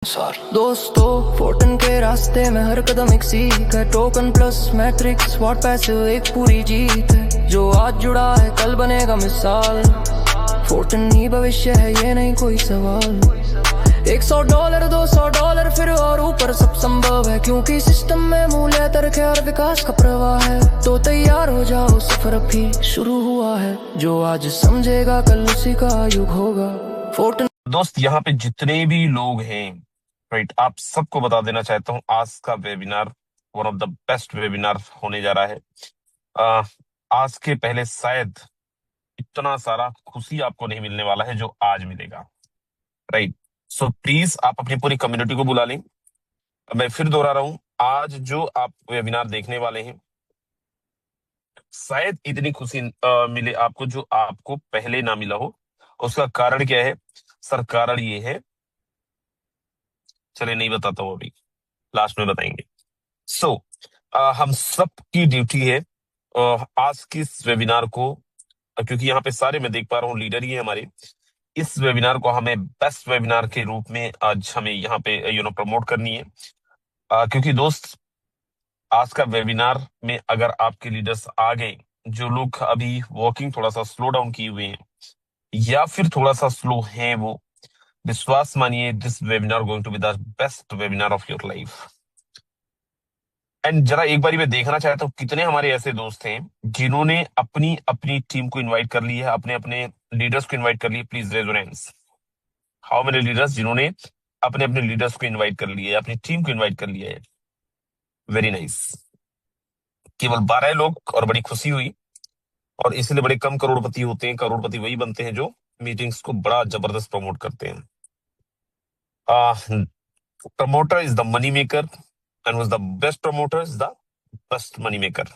दोस्तों फोर्टन के रास्ते में हर कदम एक सीख है। Token plus matrix what passive एक पूरी जीत है। जो आज जुड़ा है कल बनेगा मिसाल। फोर्टन ही भविष्य है ये नहीं कोई सवाल। $100 $200 फिर और ऊपर सब संभव है, क्योंकि सिस्टम में मूल्य तर्क और विकास का प्रवाह है। तो तैयार हो जाओ सफर अभी शुरू हुआ है। जो आज समझेगा कल उसी का युग होगा। फोर्टन दोस्त यहाँ पे जितने भी लोग हैं, राइट, आप सबको बता देना चाहता हूँ आज का webinar one of the best webinar होने जा रहा है। आ, आज के पहले शायद इतना सारा खुशी आपको नहीं मिलने वाला है जो आज मिलेगा, राइट। सो प्लीज आप अपनी पूरी कम्युनिटी को बुला लें। मैं फिर दोहरा रहा हूँ, आज जो आप वेबिनार देखने वाले हैं शायद इतनी खुशी मिले आपको जो आपको पहले ना मिला हो। उसका कारण क्या है सर? कारण ये है, चले नहीं बताता हूँ, अभी लास्ट में बताएंगे। सो हम सब की ड्यूटी है आज की इस वेबिनार को, क्योंकि यहाँ पे सारे मैं देख पा रहा हूँ लीडर ही है हमारे, इस वेबिनार को हमें बेस्ट वेबिनार के रूप में आज हमें यहाँ पे प्रमोट करनी है। क्योंकि दोस्त आज का वेबिनार में अगर आपके लीडर्स आ गए, जो लोग अभी वॉकिंग थोड़ा सा स्लो डाउन किए हुए हैं या फिर थोड़ा सा स्लो हैं, वो विश्वास मानिए this webinar going to be the best webinar of your life. And जरा एक बारी मैं देखना चाहता हूँ कितने हमारे ऐसे दोस्त हैं जिन्होंने अपनी अपनी टीम को इनवाइट कर लिया है, अपने अपने लीडर्स को इनवाइट कर लिया। Please raise your hands. How many leaders जिन्होंने अपने अपने लीडर्स को इनवाइट कर लिया है, अपनी टीम को इनवाइट कर लिया है? Very nice. केवल 12 लोग और बड़ी खुशी हुई। और इसलिए बड़े कम करोड़पति होते हैं, करोड़पति वही बनते हैं जो मीटिंग्स को बड़ा जबरदस्त प्रमोट करते हैं। Promoter is the money maker and the best promoter is the best money maker.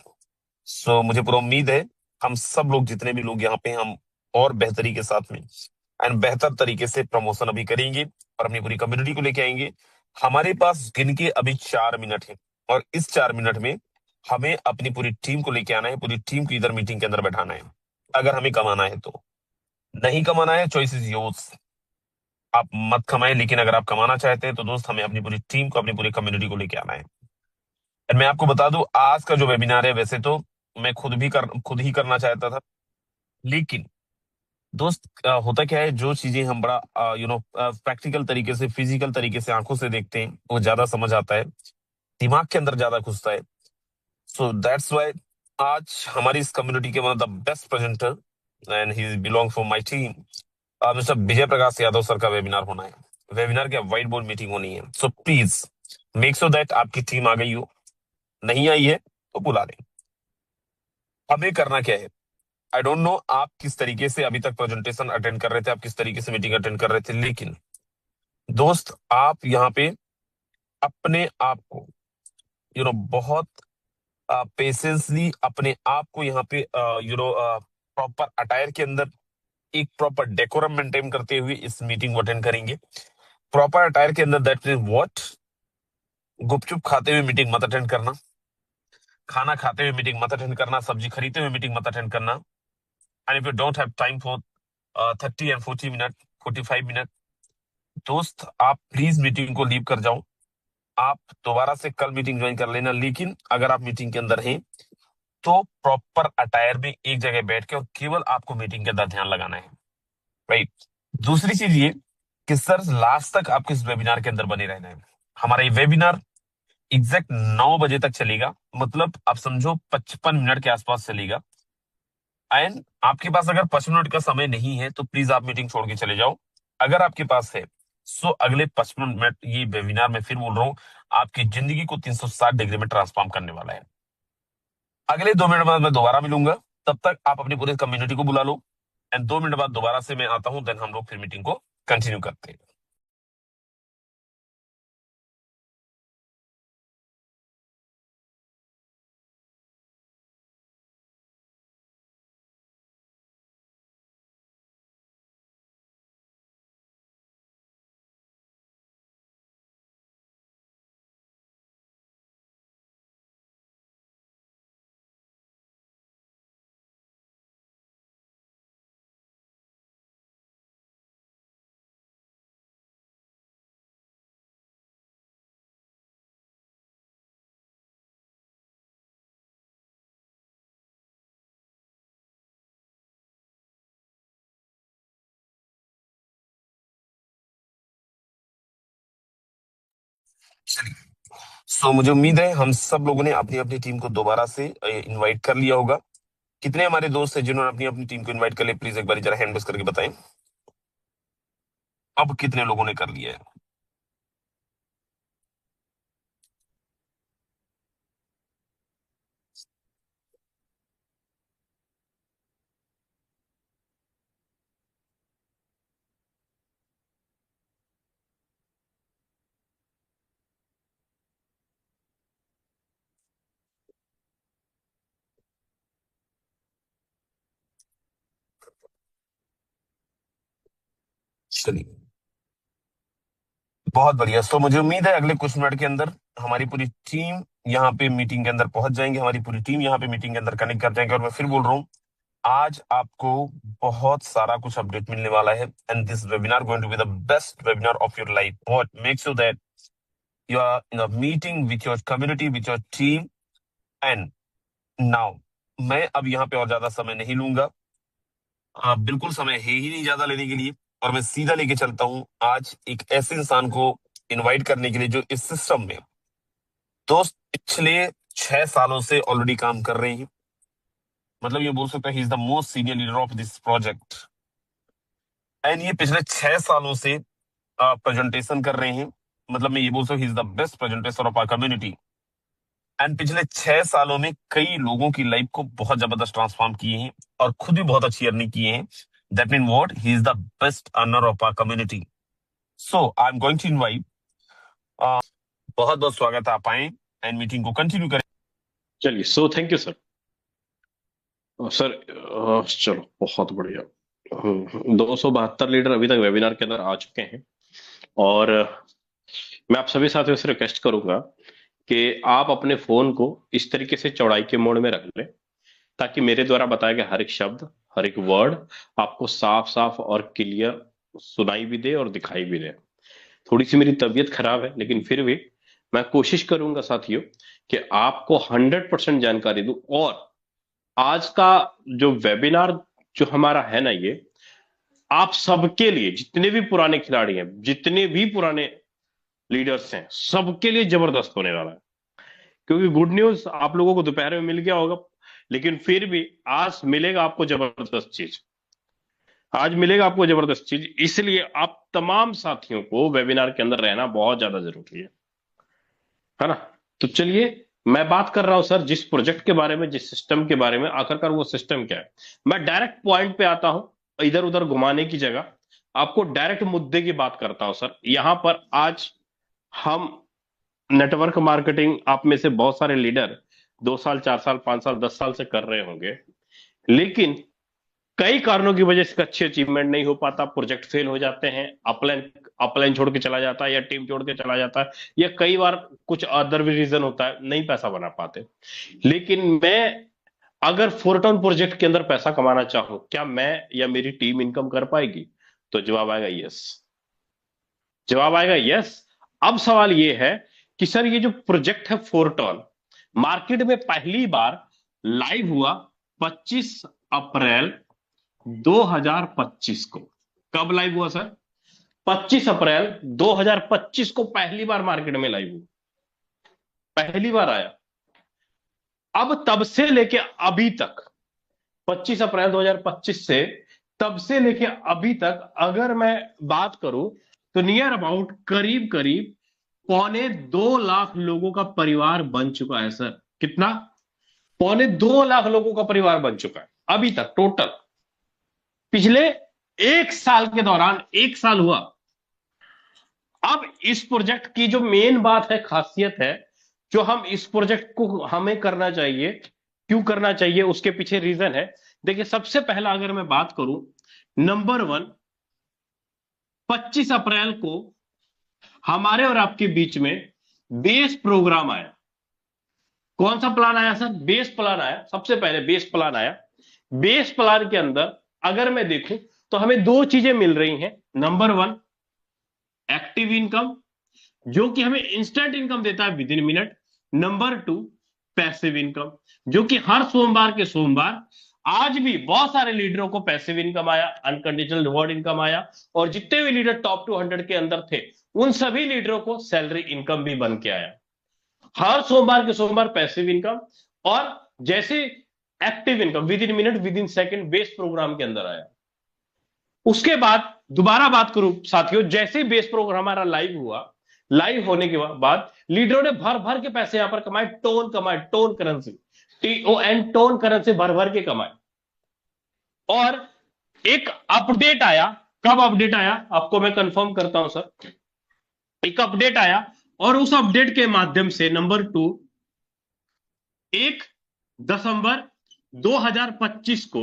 So मुझे पूरा उम्मीद है हम सब लोग जितने भी लोग यहाँ पे, हम और बेहतरी के साथ में एंड बेहतर तरीके से प्रमोशन अभी करेंगे और अपनी पूरी कम्युनिटी को लेके आएंगे। हमारे पास गिन के अभी 4 मिनट है और इस 4 मिनट में हमें अपनी पूरी टीम को लेके आना है, पूरी टीम को इधर मीटिंग के अंदर बैठाना है अगर हमें कमाना है तो। नहीं कमाना है, चॉइस इज योर्स। आप मत कमाएं, लेकिन अगर आप कमाना चाहते हैं तो दोस्त हमें अपनी पूरी टीम को, अपनी पूरी कम्युनिटी को लेके आना है। और मैं आपको बता दूं आज का जो वेबिनार है, वैसे तो मैं खुद ही करना चाहता था, लेकिन दोस्त होता क्या है, जो चीजें हम बड़ा प्रैक्टिकल तरीके से, फिजिकल तरीके से आंखों से देखते हैं वो ज्यादा समझ आता है, दिमाग के अंदर ज्यादा घुसता है। सो दैट्स व्हाई आज हमारी इस कम्युनिटी के one of the best presenter and he belong from my team, mister Vijay Prakash Yadav sir का वेबिनार होना है। वेबिनार क्या, व्हाइट बोर्ड मीटिंग होनी है। So please make sure that आपकी टीम आ गई हो, नहीं आई है तो बुला लें। हमें करना क्या है, आई डोंट नो आप किस तरीके से अभी तक प्रेजेंटेशन अटेंड कर रहे थे, आप किस तरीके से मीटिंग अटेंड कर रहे थे, लेकिन दोस्त आप यहाँ पे अपने आप को बहुत पेशेंसली अपने आप को यहाँ पे प्रॉपर अटायर के अंदर एक प्रॉपर डेकोरम मेंटेन करते हुए इस मीटिंग को अटेंड करेंगे। प्रॉपर अटायर के अंदर दैट मीन व्हाट, गुपचुप खाते हुए मीटिंग मत अटेंड करना, खाना खाते हुए मीटिंग मत अटेंड करना, सब्जी खरीदते हुए मीटिंग मत अटेंड करना। And if you don't have time for 30 and 40 minute, 45 minute, दोस्त आप प्लीज मीटिंग को लीव कर जाओ। आप दोबारा से कल मीटिंग ज्वाइन कर लेना, लेकिन अगर आप मीटिंग के अंदर हैं तो प्रॉपर अटायर में एक जगह बैठ के और केवल आपको मीटिंग के अंदर ध्यान लगाना है, राइट। दूसरी चीज ये कि सर लास्ट तक आपको इस वेबिनार के अंदर बने रहना है। हमारा ये वेबिनार एग्जैक्ट 9 बजे तक चलेगा, मतलब आप समझो 55 मिनट के आसपास चलेगा। एंड आपके पास अगर 55 मिनट का समय नहीं है तो प्लीज आप मीटिंग छोड़ के चले जाओ। अगर आपके पास है सो अगले 55 मिनट ये वेबिनार में फिर बोल रहा हूँ आपकी जिंदगी को 360 डिग्री में ट्रांसफॉर्म करने वाला है। अगले 2 मिनट बाद मैं दोबारा मिलूंगा, तब तक आप अपनी पूरी कम्युनिटी को बुला लो एंड 2 मिनट बाद दोबारा से मैं आता हूं, देन हम लोग फिर मीटिंग को कंटिन्यू करते हैं। चलिए, सो मुझे उम्मीद है हम सब लोगों ने अपनी अपनी टीम को दोबारा से इनवाइट कर लिया होगा। कितने हमारे दोस्त हैं जिन्होंने अपनी अपनी टीम को इनवाइट कर लिया? प्लीज एक बार जरा हैंड रेस करके बताएं अब कितने लोगों ने कर लिया है। चलिए, बहुत बढ़िया। सो मुझे उम्मीद है अगले कुछ मिनट के अंदर हमारी पूरी टीम यहाँ पे मीटिंग के अंदर पहुंच जाएंगे, हमारी पूरी टीम यहाँ पे मीटिंग के अंदर कनेक्ट कर जाएंगे। और मैं फिर बोल रहा हूँ, आज आपको बहुत सारा कुछ अपडेट मिलने वाला है, and this webinar going to be the best webinar of your life. What make sure that you are in a meeting with your community, with your team. And now मैं अब यहाँ पे और ज्यादा समय नहीं लूंगा, बिल्कुल समय है ही नहीं ज्यादा लेने के लिए, और मैं सीधा लेके चलता हूँ आज एक ऐसे इंसान को इनवाइट करने के लिए जो इस सिस्टम में दोस्त पिछले 6 सालों से ऑलरेडी काम कर रहे हैं। मतलब ये बोल सकते हैं ही is the most senior leader of this project, and ये पिछले 6 सालों से प्रेजेंटेशन कर रहे हैं। मतलब मैं ये बोल सकता हूँ he is the best presentation of our community, and पिछले 6 सालों में कई लोगों की लाइफ को बहुत जबरदस्त ट्रांसफॉर्म किए हैं और खुद भी बहुत अच्छी अर्निंग किए हैं। That mean what, he is the best earner of our community. So I am going to invite, बहुत बहुत स्वागत है, आप आए एंड मीटिंग को कंटिन्यू करें। चलिए, so thank you sir. Sir चलो बहुत बढ़िया। 272 लीडर अभी तक वेबिनार के अंदर आ चुके हैं, और मैं आप सभी साथियों से रिक्वेस्ट करूंगा कि आप अपने फोन को इस तरीके से चौड़ाई के मोड में रख लें ताकि मेरे द्वारा बताया गया हर एक शब्द, हर एक वर्ड आपको साफ साफ और क्लियर सुनाई भी दे और दिखाई भी दे। थोड़ी सी मेरी तबीयत खराब है, लेकिन फिर भी मैं कोशिश करूंगा साथियों कि आपको 100% जानकारी दूं। और आज का जो वेबिनार जो हमारा है ना, ये आप सबके लिए, जितने भी पुराने खिलाड़ी हैं, जितने भी पुराने लीडर्स हैं, सबके लिए जबरदस्त होने वाला है। क्योंकि गुड न्यूज आप लोगों को दोपहर में मिल गया होगा, लेकिन फिर भी आज मिलेगा आपको जबरदस्त चीज। आज मिलेगा आपको जबरदस्त चीज, इसलिए आप तमाम साथियों को वेबिनार के अंदर रहना बहुत ज्यादा जरूरी है ना। तो चलिए, मैं बात कर रहा हूं सर जिस प्रोजेक्ट के बारे में, जिस सिस्टम के बारे में, आखिरकार वो सिस्टम क्या है। मैं डायरेक्ट पॉइंट पे आता हूं, इधर उधर घुमाने की जगह आपको डायरेक्ट मुद्दे की बात करता हूं सर। यहां पर आज हम नेटवर्क मार्केटिंग, आप में से बहुत सारे लीडर 2 साल, 4 साल, 5 साल, 10 साल से कर रहे होंगे, लेकिन कई कारणों की वजह से अच्छी अचीवमेंट नहीं हो पाता, प्रोजेक्ट फेल हो जाते हैं, अपलाइन अपलाइन छोड़ के चला जाता है, या टीम छोड़ के चला जाता है, या कई बार कुछ अदर भी रीजन होता है, नहीं पैसा बना पाते। लेकिन मैं अगर फोरटोन प्रोजेक्ट के अंदर पैसा कमाना चाहूं, क्या मैं या मेरी टीम इनकम कर पाएगी? तो जवाब आएगा यस। जवाब आएगा यस। अब सवाल ये है कि सर ये जो प्रोजेक्ट है फोरटोन, मार्केट में पहली बार लाइव हुआ 25 अप्रैल 2025 को। कब लाइव हुआ सर? 25 अप्रैल 2025 को पहली बार मार्केट में लाइव हुआ, पहली बार आया। अब तब से लेके अभी तक, 25 अप्रैल 2025 से तब से लेके अभी तक अगर मैं बात करूं, तो नियर अबाउट करीब करीब 2.25 लाख लोगों का परिवार बन चुका है सर। कितना? 2.25 लाख लोगों का परिवार बन चुका है अभी तक टोटल, पिछले 1 साल के दौरान। 1 साल हुआ। अब इस प्रोजेक्ट की जो मेन बात है, खासियत है, जो हम इस प्रोजेक्ट को हमें करना चाहिए, क्यों करना चाहिए, उसके पीछे रीजन है। देखिए, सबसे पहला अगर मैं बात करूं, नंबर 1, 25 अप्रैल को हमारे और आपके बीच में बेस प्रोग्राम आया। कौन सा प्लान आया सर? बेस प्लान आया। सबसे पहले बेस प्लान आया। बेस प्लान के अंदर अगर मैं देखूं तो हमें 2 चीजें मिल रही हैं। नंबर 1, एक्टिव इनकम, जो कि हमें इंस्टेंट इनकम देता है with in minute. Number 2, passive income, जो कि हर सोमवार के सोमवार आज भी बहुत सारे लीडरों को पैसिव इनकम आया, अनकंडीशनल रिवॉर्ड इनकम आया, और जितने भी लीडर टॉप 200 के अंदर थे उन सभी लीडरों को सैलरी इनकम भी बन के आया। हर सोमवार के सोमवार पैसिव इनकम, और जैसे active income with in minute with in second base programme के अंदर आया। उसके बाद दोबारा बात करूं साथियों, जैसे ही बेस प्रोग्राम हमारा लाइव हुआ, लाइव होने के बाद लीडरों ने भर भर के पैसे यहां पर कमाए, tone currency, TON tone currency भर भर के कमाए। और एक अपडेट आया, कब अपडेट आया आपको मैं कंफर्म करता हूं सर। एक अपडेट आया, और उस अपडेट के माध्यम से नंबर 2, 1 दिसंबर 2025 को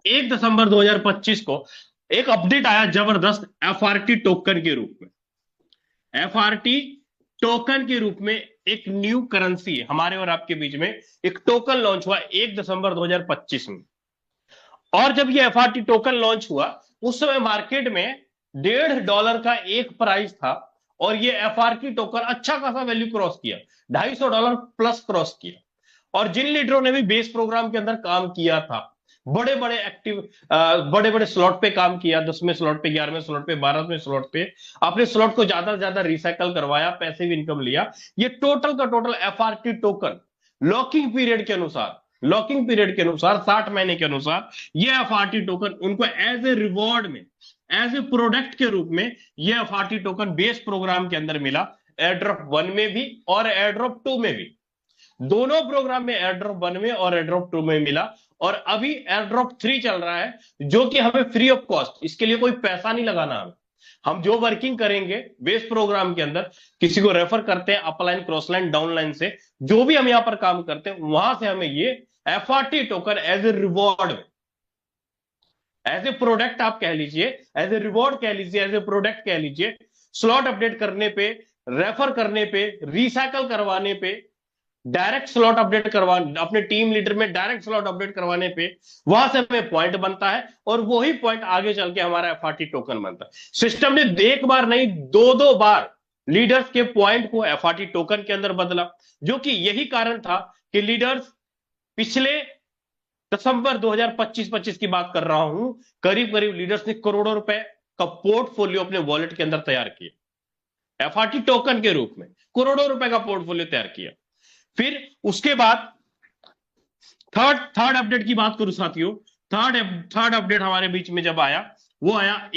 1 दिसंबर 2025 को एक अपडेट आया जबरदस्त FRT टोकन के रूप में। FRT टोकन के रूप में एक न्यू करेंसी हमारे और आपके बीच में एक टोकन लॉन्च हुआ 1 दिसंबर 2025 में। और जब ये FRT टोकन लॉन्च हुआ, उस समय मार्केट में $1.5 का एक प्राइस था, और ये FRT टोकन अच्छा खासा वैल्यू क्रॉस किया, $250 प्लस क्रॉस किया। और जिन लीडरों ने भी बेस प्रोग्राम के अंदर काम किया था, बड़े बड़े एक्टिव बड़े बड़े स्लॉट पे काम किया, 10वें स्लॉट पे, 11वें स्लॉट पे, 12वें स्लॉट पे अपने स्लॉट को ज्यादा से ज्यादा रिसाइकल करवाया, पैसिव इनकम लिया। ये टोटल का total FRT token locking period के अनुसार 60 महीने के अनुसार ये FRT टोकन उनको एज ए रिवॉर्ड में, एज ए प्रोडक्ट के रूप में ये FRT टोकन बेस प्रोग्राम के अंदर मिला, एयरड्रॉप 1 में भी और एयरड्रॉप 2 में भी। दोनों प्रोग्राम में एयरड्रॉप 1 में और एयरड्रॉप 2 में मिला। और अभी एयरड्रॉप 3 चल रहा है, जो कि हमें फ्री ऑफ कॉस्ट, इसके लिए कोई पैसा नहीं लगाना हमें। हम जो वर्किंग करेंगे बेस प्रोग्राम के अंदर, किसी को रेफर करते हैं अपलाइन, क्रॉसलाइन, डाउनलाइन से, जो भी हम यहां पर काम करते हैं, वहां से हमें ये FRT token as a reward में, एज ए प्रोडक्ट आप कह लीजिए, एज ए रिवॉर्ड कह लीजिए, एज ए प्रोडक्ट कह लीजिए, स्लॉट अपडेट करने पे, रेफर करने पे, रिसाइकल करवाने पे, डायरेक्ट स्लॉट अपडेट करवाने, अपने टीम लीडर में डायरेक्ट स्लॉट अपडेट करवाने पे, वहां से हमें पॉइंट बनता है, और वही पॉइंट आगे चल के हमारा FRT टोकन बनता है। सिस्टम ने एक बार नहीं, 2 बार लीडर्स के पॉइंट को FRT टोकन के अंदर बदला, जो कि यही कारण था कि लीडर्स पिछले दिसंबर 2025 की बात कर रहा हूं, करीब करीब लीडर्स ने करोड़ों रुपए का पोर्टफोलियो अपने वॉलेट के अंदर तैयार किया, FRT टोकन के रूप में करोड़ों रुपए का पोर्टफोलियो तैयार किया। फिर उसके बाद थर्ड अपडेट की बात करूं साथियों, थर्ड अपडेट हमारे बीच में जब आया, वो आया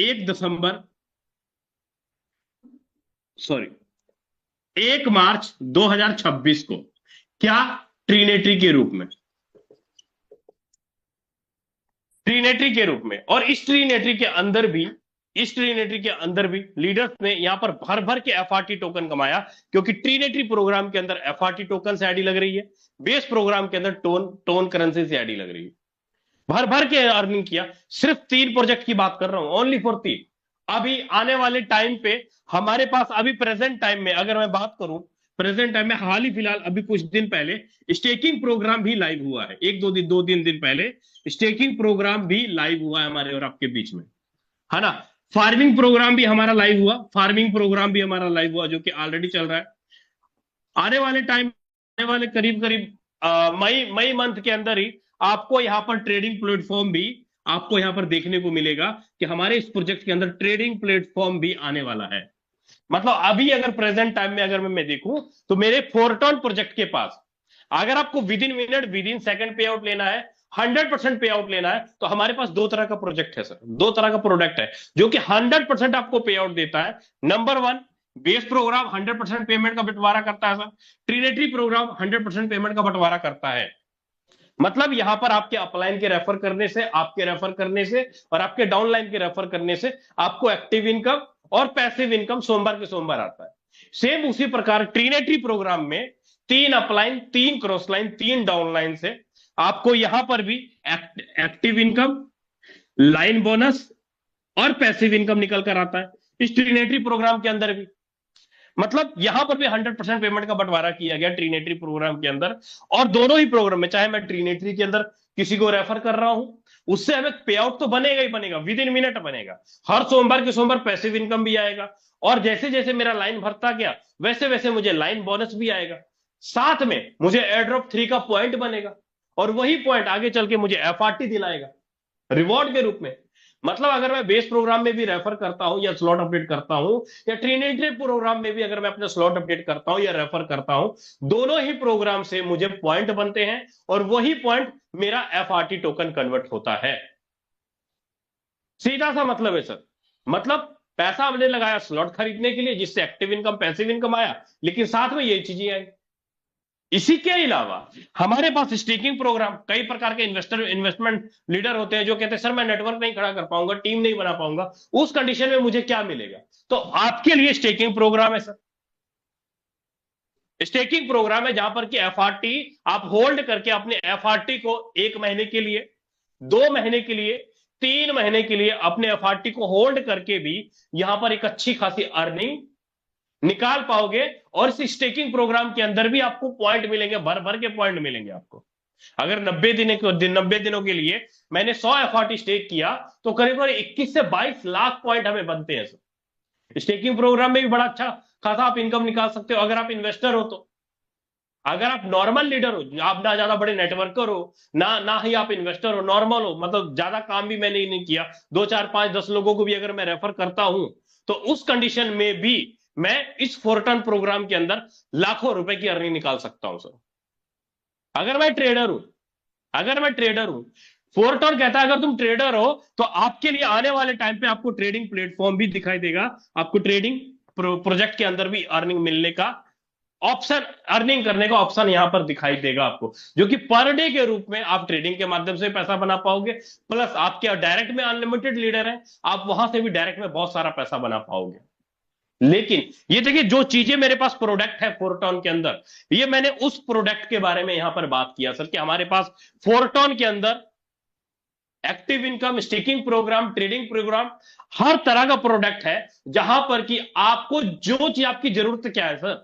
1 मार्च 2026 को। क्या? ट्रिनेटरी के रूप में, ट्रिनेटरी के रूप में। और इस ट्रिनेटरी के अंदर भी लीडर्स ने यहां पर भर भर के FRT टोकन कमाया, क्योंकि ट्रिनेटरी प्रोग्राम के अंदर FRT टोकन से आईडी लग रही है, बेस प्रोग्राम के अंदर टोन करेंसी से आईडी लग रही है। भर भर के अर्निंग किया। सिर्फ 3 प्रोजेक्ट की बात कर रहा हूं, ओनली फॉर 3। अभी आने वाले टाइम पे हमारे पास, अभी प्रेजेंट टाइम में अगर मैं बात करूं, प्रेजेंट टाइम में हाल ही फिलहाल अभी कुछ दिन पहले स्टेकिंग प्रोग्राम भी लाइव हुआ है। 2-3 दिन पहले स्टेकिंग प्रोग्राम भी लाइव हुआ है हमारे और आपके बीच में, है ना। फार्मिंग प्रोग्राम भी हमारा लाइव हुआ, जो कि ऑलरेडी चल रहा है। आने वाले करीब मई मंथ के अंदर ही आपको यहां पर ट्रेडिंग प्लेटफॉर्म भी आपको यहां पर देखने को मिलेगा कि हमारे इस प्रोजेक्ट के अंदर ट्रेडिंग प्लेटफॉर्म भी आने वाला है। मतलब अभी अगर प्रेजेंट टाइम में अगर मैं देखूं, तो मेरे फोरटॉन प्रोजेक्ट के पास, अगर आपको with in minute with in second पे आउट लेना है, 100% पे आउट लेना है, तो हमारे पास 2 तरह का प्रोजेक्ट है सर, 2 तरह का प्रोडक्ट है जो कि 100% आपको पे आउट देता है। नंबर 1, बेस प्रोग्राम 100% पेमेंट का बंटवारा करता है सर। ट्रिनेटरी प्रोग्राम 100% पेमेंट का बंटवारा करता है। मतलब यहां पर आपके अपलाइन के रेफर करने से, आपके रेफर करने से और आपके डाउनलाइन के रेफर करने से आपको एक्टिव इनकम और पैसिव इनकम सोमवार के सोमवार आता है। सेम उसी प्रकार ट्रिनेटरी प्रोग्राम में 3 अपलाइन, 3 क्रॉसलाइन, 3 डाउनलाइन से आपको यहां पर भी एक्टिव इनकम, लाइन बोनस और पैसिव इनकम निकल कर आता है इस ट्रिनेटरी प्रोग्राम के अंदर भी। मतलब यहां पर भी 100% पेमेंट का बंटवारा किया गया ट्रिनेटरी प्रोग्राम के अंदर। और दोनों ही प्रोग्राम में, चाहे मैं ट्रिनेटरी के अंदर किसी को रेफर कर रहा हूं, उससे हमें पे आउट तो बनेगा ही बनेगा, विद इन मिनट बनेगा। हर सोमवार के सोमवार पैसिव इनकम भी आएगा, और जैसे जैसे मेरा लाइन भरता गया वैसे वैसे मुझे लाइन बोनस भी आएगा। साथ में मुझे एयरड्रॉप 3 का पॉइंट बनेगा, और वही पॉइंट आगे चल के मुझे FRT दिलाएगा रिवॉर्ड के रूप में। मतलब अगर मैं बेस प्रोग्राम में भी रेफर करता हूं या स्लॉट अपडेट करता हूं, या ट्रिनिटी प्रोग्राम में भी अगर मैं अपना स्लॉट अपडेट करता हूं या रेफर करता हूं, दोनों ही प्रोग्राम से मुझे पॉइंट बनते हैं और वही पॉइंट मेरा एफआरटी टोकन कन्वर्ट होता है। सीधा सा मतलब है सर। मतलब पैसा हमने लगाया स्लॉट खरीदने के लिए, जिससे एक्टिव इनकम पैसिव इनकम आया, लेकिन साथ में ये चीजें आई। इसी के अलावा हमारे पास स्टेकिंग प्रोग्राम, कई प्रकार के इन्वेस्टमेंट लीडर होते हैं जो कहते हैं सर मैं नेटवर्क नहीं खड़ा कर पाऊंगा, टीम नहीं बना पाऊंगा, उस कंडीशन में मुझे क्या मिलेगा? तो आपके लिए स्टेकिंग प्रोग्राम है सर। स्टेकिंग प्रोग्राम है जहां पर कि एफआरटी आप होल्ड करके अपने एफआरटी को 1 महीने के लिए, 2 महीने के लिए, 3 महीने के लिए अपने एफआरटी को होल्ड करके भी यहां पर एक अच्छी खासी अर्निंग निकाल पाओगे। और इस स्टेकिंग प्रोग्राम के अंदर भी आपको पॉइंट मिलेंगे, भर भर के पॉइंट मिलेंगे आपको। अगर 90 दिनों के लिए मैंने 100 एफआरटी स्टेक किया तो करीब 21 से 22 लाख पॉइंट हमें बनते हैं सर। स्टेकिंग प्रोग्राम में भी बड़ा अच्छा खासा आप इनकम निकाल सकते हो अगर आप इन्वेस्टर हो तो। अगर आप नॉर्मल लीडर हो, आप ना ज्यादा बड़े नेटवर्कर हो, ना ही आप इन्वेस्टर हो, नॉर्मल हो, मतलब ज्यादा काम भी मैंने नहीं किया, 2 4 5 10 लोगों को भी अगर मैं रेफर करता हूं, तो उस कंडीशन में भी मैं इस फोरटर्न प्रोग्राम के अंदर लाखों रुपए की अर्निंग निकाल सकता हूं सर। अगर मैं ट्रेडर हूं, फोरटर्न कहता है अगर तुम ट्रेडर हो तो आपके लिए आने वाले टाइम पे आपको ट्रेडिंग प्लेटफॉर्म भी दिखाई देगा, आपको ट्रेडिंग प्रोजेक्ट के अंदर भी अर्निंग मिलने का ऑप्शन, अर्निंग करने का ऑप्शन यहां पर दिखाई देगा आपको, जो कि पर डे के रूप में आप ट्रेडिंग के माध्यम से पैसा बना पाओगे। प्लस आपके डायरेक्ट में अनलिमिटेड लीडर है, आप वहां से भी डायरेक्ट में बहुत सारा पैसा बना पाओगे। लेकिन ये देखिए जो चीजें मेरे पास प्रोडक्ट है फोरटॉन के अंदर, ये मैंने उस प्रोडक्ट के बारे में यहां पर बात किया सर कि हमारे पास फोरटॉन के अंदर active income, staking program, trading program, हर तरह का प्रोडक्ट है जहां पर कि आपको जो चीज आपकी जरूरत क्या है सर,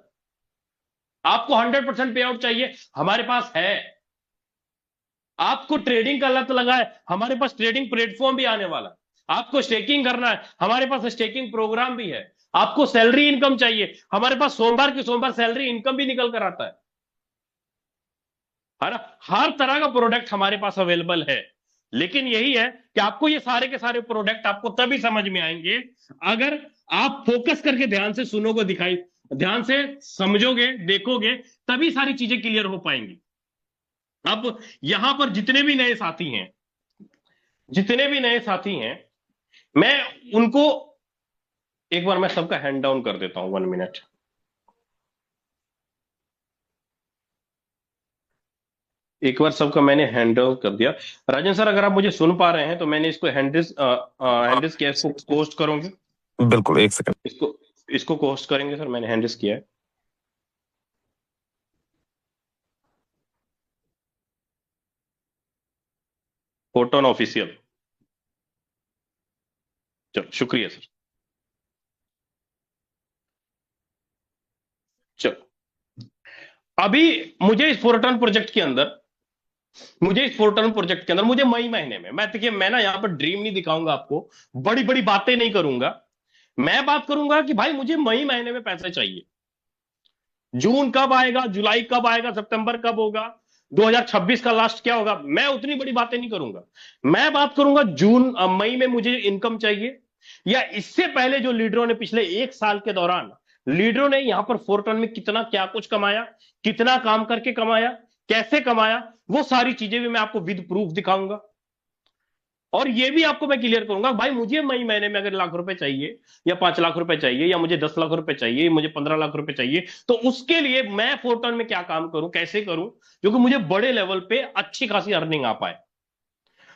आपको 100% पे आउट चाहिए, हमारे पास है। आपको ट्रेडिंग का लत लगा है, हमारे पास ट्रेडिंग प्लेटफॉर्म भी आने वाला। आपको स्टेकिंग करना है, हमारे पास स्टेकिंग प्रोग्राम भी है। आपको सैलरी इनकम चाहिए, हमारे पास सोमवार की सोमवार सैलरी इनकम भी निकल कर आता है ना। हर तरह का प्रोडक्ट हमारे पास अवेलेबल है। लेकिन यही है कि आपको ये सारे के सारे प्रोडक्ट आपको तभी समझ में आएंगे अगर आप फोकस करके ध्यान से सुनोगे, ध्यान से समझोगे, देखोगे, तभी सारी चीजें क्लियर हो पाएंगी। अब यहां पर जितने भी नए साथी हैं, मैं उनको एक बार मैं सबका हैंड डाउन कर देता हूं, 1 मिनट। एक बार सबका मैंने हैंड डाउन कर दिया। राजन सर अगर आप मुझे सुन पा रहे हैं तो मैंने इसको हैंडिस किया, इसको पोस्ट करोगे? बिल्कुल, 1 सेकंड। इसको पोस्ट करेंगे सर, मैंने हैंडिस किया है। फोरटॉन ऑफिशियल, चलो शुक्रिया सर। चलो अभी मुझे इस फोरटॉन प्रोजेक्ट के अंदर मुझे मई महीने में, मैं देखिए मैं ना यहां पर ड्रीम नहीं दिखाऊंगा आपको, बड़ी बड़ी बातें नहीं करूंगा, मैं बात करूंगा कि भाई मुझे मई महीने में पैसे चाहिए। जून कब आएगा, जुलाई कब आएगा, सितंबर कब होगा, 2026 का लास्ट क्या होगा, मैं उतनी बड़ी बातें नहीं करूंगा। मैं बात करूंगा मई में मुझे इनकम चाहिए, या इससे पहले जो लीडरों ने पिछले 1 साल के दौरान लीडरों ने यहां पर फोरटॉन में कितना क्या कुछ कमाया, कितना काम करके कमाया, कैसे कमाया, वो सारी चीजें भी मैं आपको विद प्रूफ दिखाऊंगा। और ये भी आपको मैं क्लियर करूंगा भाई मुझे मई महीने में अगर लाख रुपए चाहिए, या 5 लाख रुपए चाहिए, या मुझे 10 लाख रुपए चाहिए, मुझे 15 लाख रुपए चाहिए, तो उसके लिए मैं फोरटॉन में क्या काम करूं, कैसे करूं, जो कि मुझे बड़े लेवल पे अच्छी खासी अर्निंग आ पाए।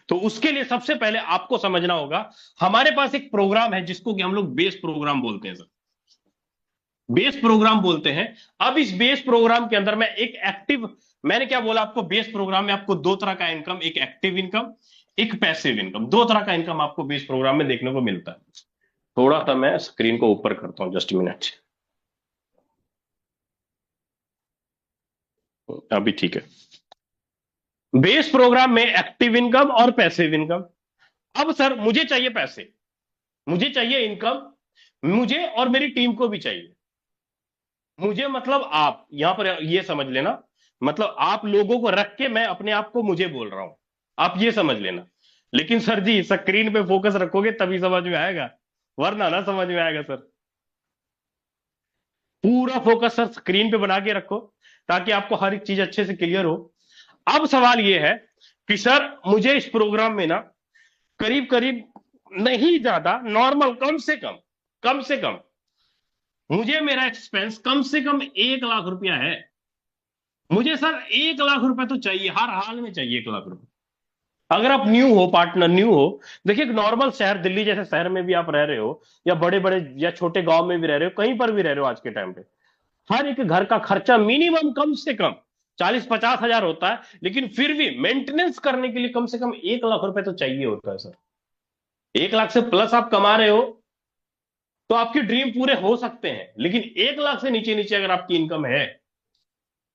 तो उसके लिए सबसे पहले आपको समझना होगा, हमारे पास एक प्रोग्राम है जिसको कि हम लोग बेस प्रोग्राम बोलते हैं सर, बेस प्रोग्राम बोलते हैं। अब इस बेस प्रोग्राम के अंदर मैंने क्या बोला आपको, बेस प्रोग्राम में आपको 2 तरह का इनकम, एक एक्टिव इनकम, एक पैसिव इनकम, 2 तरह का इनकम आपको बेस प्रोग्राम में देखने को मिलता है। थोड़ा सा मैं स्क्रीन को ऊपर करता हूं, जस्ट मिनट, अभी ठीक है। बेस प्रोग्राम में एक्टिव इनकम और पैसिव इनकम। अब सर मुझे चाहिए पैसे, मुझे चाहिए इनकम, मुझे और मेरी टीम को भी चाहिए। मुझे मतलब आप यहां पर ये समझ लेना, मतलब आप लोगों को रख के मैं अपने आप को मुझे बोल रहा हूं, आप ये समझ लेना। लेकिन सर जी स्क्रीन पे फोकस रखोगे तभी समझ में आएगा, वरना ना समझ में आएगा सर। पूरा फोकस सर स्क्रीन पे बना के रखो ताकि आपको हर एक चीज अच्छे से क्लियर हो। अब सवाल यह है कि सर मुझे इस प्रोग्राम में ना करीब करीब, नहीं ज्यादा, नॉर्मल, कम से कम मुझे मेरा एक्सपेंस कम से कम 1 लाख रुपया है। मुझे सर 1 लाख रुपए तो चाहिए, हर हाल में चाहिए 1 लाख रुपए। अगर आप न्यू हो, पार्टनर न्यू हो, देखिए नॉर्मल शहर, दिल्ली जैसे शहर में भी आप रह रहे हो, या बड़े बड़े या छोटे गांव में भी रह रहे हो, कहीं पर भी रह रहे हो, आज के टाइम पे हर एक घर का खर्चा मिनिमम कम से कम 40-50 हजार होता है, लेकिन फिर भी मेंटेनेंस करने के लिए कम से कम 1 लाख रुपए तो चाहिए होता है सर। 1 लाख से प्लस आप कमा रहे हो तो आपके ड्रीम पूरे हो सकते हैं, लेकिन 1 लाख से नीचे नीचे अगर आपकी इनकम है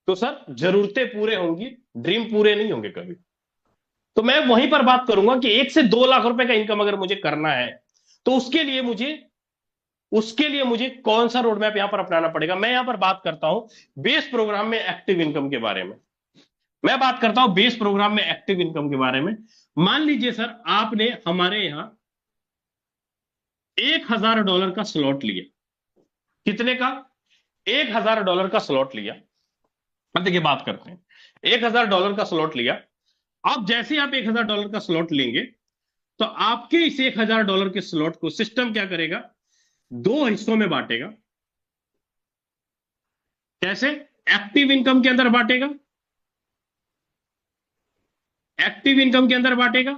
तो सर जरूरतें पूरे होंगी, ड्रीम पूरे नहीं होंगे कभी। तो मैं वहीं पर बात करूंगा कि 1 से 2 लाख रुपए का इनकम अगर मुझे करना है तो उसके लिए मुझे कौन सा रोड मैप यहां पर अपनाना पड़ेगा। मैं यहां पर बात करता हूं बेस प्रोग्राम में एक्टिव इनकम के बारे में। मैं बात करता हूं बेस प्रोग्राम में एक्टिव इनकम के बारे में। मान लीजिए सर आपने हमारे यहां $1000 का स्लॉट लिया। कितने का? $1000 का स्लॉट लिया। अब देखिए बात करते हैं, $1000 का स्लॉट लिया। अब जैसे आप $1000 का स्लॉट लेंगे तो आपके इस $1000 के स्लॉट को सिस्टम क्या करेगा? 2 हिस्सों में बांटेगा। कैसे? एक्टिव इनकम के अंदर बांटेगा, एक्टिव इनकम के अंदर बांटेगा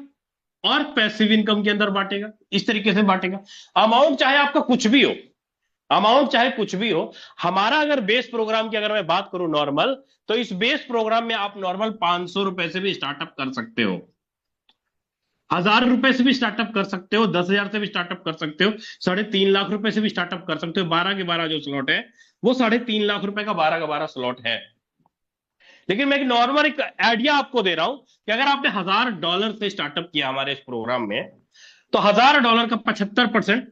और पैसिव इनकम के अंदर बांटेगा। इस तरीके से बांटेगा। अमाउंट चाहे आपका कुछ भी हो, अमाउंट चाहे कुछ भी हो। हमारा अगर बेस प्रोग्राम की अगर मैं बात करूं नॉर्मल, तो इस बेस प्रोग्राम में आप नॉर्मल 500 रुपए से भी स्टार्टअप कर सकते हो, 1000 रुपए से भी स्टार्टअप कर सकते हो, 10,000 से भी स्टार्टअप कर सकते हो, 3.5 लाख रुपए से भी स्टार्टअप कर सकते हो। 12 के 12 जो स्लॉट है वो 3.5 लाख रुपए का 12 का 12 स्लॉट है। लेकिन मैं नॉर्मल एक आइडिया आपको दे रहा हूं कि अगर आपने $1000 से स्टार्टअप किया हमारे इस प्रोग्राम में, तो $1000 का 75%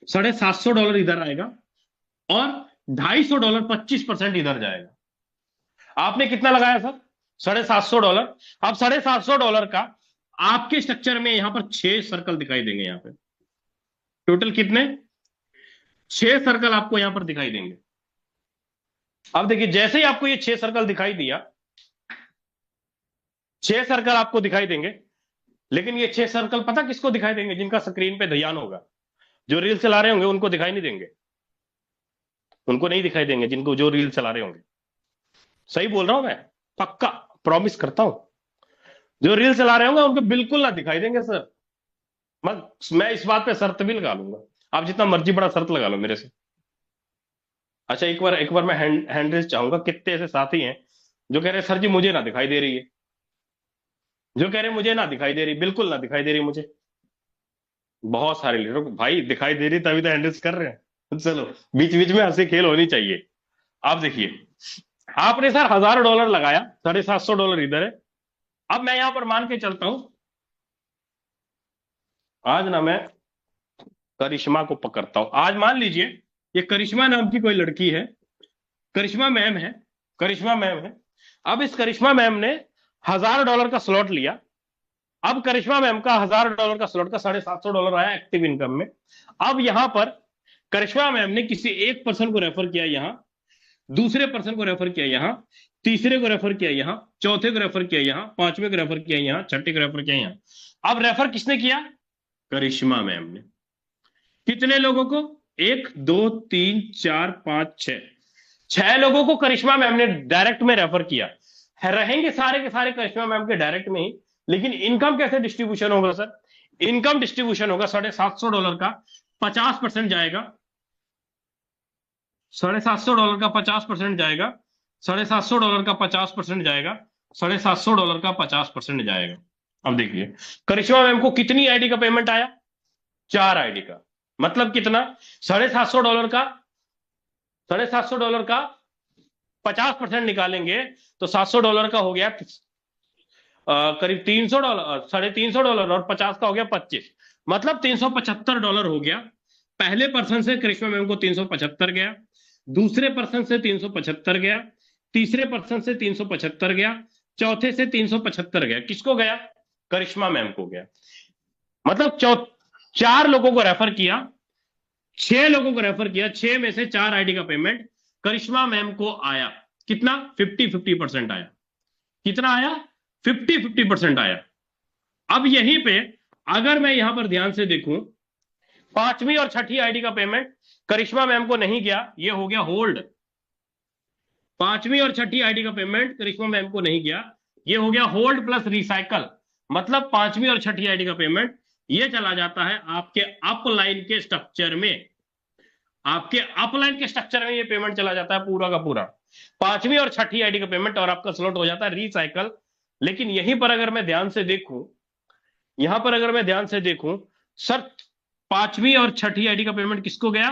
$750 इधर आएगा और $250 25% इधर जाएगा। आपने कितना लगाया सर? $750। अब $750 का आपके स्ट्रक्चर में यहां पर 6 सर्कल दिखाई देंगे। यहां पे टोटल कितने? 6 सर्कल आपको यहां पर दिखाई देंगे। अब देखिए जैसे ही आपको ये 6 सर्कल दिखाई दिया, 6 सर्कल आपको दिखाई देंगे, लेकिन ये 6 सर्कल पता किसको दिखाई देंगे? जिनका स्क्रीन पे ध्यान होगा। जो रील चला रहे होंगे उनको दिखाई नहीं देंगे, उनको नहीं दिखाई देंगे, जिनको जो रील चला रहे होंगे। सही बोल रहा हूं मैं? पक्का प्रॉमिस करता हूं, जो रील चला रहे होंगे उनको बिल्कुल ना दिखाई देंगे सर। मैं इस बात पे शर्त भी लगा लूंगा, आप जितना मर्जी बड़ा शर्त लगा लो मेरे से। अच्छा एक बार मैं हैंड रेज चाहूंगा। कितने ऐसे साथी हैं जो कह रहे सर जी मुझे ना दिखाई दे रही है, जो कह रहे मुझे ना दिखाई दे रही, बिल्कुल ना दिखाई दे रही मुझे। बहुत सारे लीडर भाई दिखाई दे रही तभी तो हैंड रेज कर रहे हैं। चलो बीच बीच में हंसी खेल होनी चाहिए। आप देखिए आपने सर $1000 लगाया, $750 इधर है। अब मैं यहां पर मान के चलता हूं, आज ना मैं करिश्मा को पकड़ता हूं। आज मान लीजिए ये करिश्मा नाम की कोई लड़की है, करिश्मा मैम है, करिश्मा मैम है। अब इस करिश्मा मैम ने $1000 का स्लॉट लिया। अब करिश्मा मैम का $1000 का स्लॉट का $750 आया एक्टिव इनकम में। अब यहां पर करिश्मा मैम ने किसी एक पर्सन को रेफर किया, यहां दूसरे पर्सन को रेफर किया, यहां तीसरे को रेफर किया, यहां चौथे को रेफर किया, यहां पांचवें को रेफर किया, यहां छठे को रेफर किया, यहां। अब रेफर किसने किया? करिश्मा मैम ने। कितने लोगों को? 1 2 3 4 5 6 लोगों को करिश्मा मैम ने डायरेक्ट में रेफर किया। रहेंगे सारे के सारे करिश्मा मैम के डायरेक्ट में ही, लेकिन इनकम कैसे डिस्ट्रीब्यूशन होगा सर? इनकम डिस्ट्रीब्यूशन होगा $750 का 50% जाएगा, $750 का 50% जाएगा, $750 का 50% जाएगा, $750 का 50% जाएगा। अब देखिए करिश्मा मैम को कितनी आईडी का पेमेंट आया? 4 आईडी का। मतलब कितना? $750 का $50% निकालेंगे तो $700 का हो गया करीब $300, $350 और 50 का हो गया 25, मतलब $375 हो गया। पहले पर्सन से करिश्मा मैम को 375 गया, दूसरे पर्सन से 375 गया, तीसरे पर्सन से 375 गया, चौथे से 375 गया। किसको गया? करिश्मा मैम को गया। मतलब 4 लोगों को रेफर किया, 6 लोगों को रेफर किया, 6 में से 4 आईडी का पेमेंट करिश्मा मैम को आया। कितना? 50-50% आया। कितना आया? 50-50% आया। अब यहीं पे अगर मैं यहां पर ध्यान से देखूं, 5वीं और 6ठी आईडी का पेमेंट करिश्मा मैम को नहीं गया, ये हो गया होल्ड। 5वीं और 6ठी आईडी का पेमेंट करिश्मा मैम को नहीं गया, ये हो गया होल्ड प्लस रिसाइकल। मतलब 5वीं और 6ठी आईडी का पेमेंट ये चला जाता है आपके अपलाइन के स्ट्रक्चर में। आपके अपलाइन के स्ट्रक्चर में ये पेमेंट चला जाता है पूरा का पूरा। 5वीं और 6ठी आईडी का पेमेंट और आपका स्लॉट हो जाता है रिसाइकल। लेकिन यहीं पर अगर मैं ध्यान से देखूं, यहां पर अगर मैं ध्यान से देखूं, सर 5वीं और 6ठी आईडी का पेमेंट किसको गया?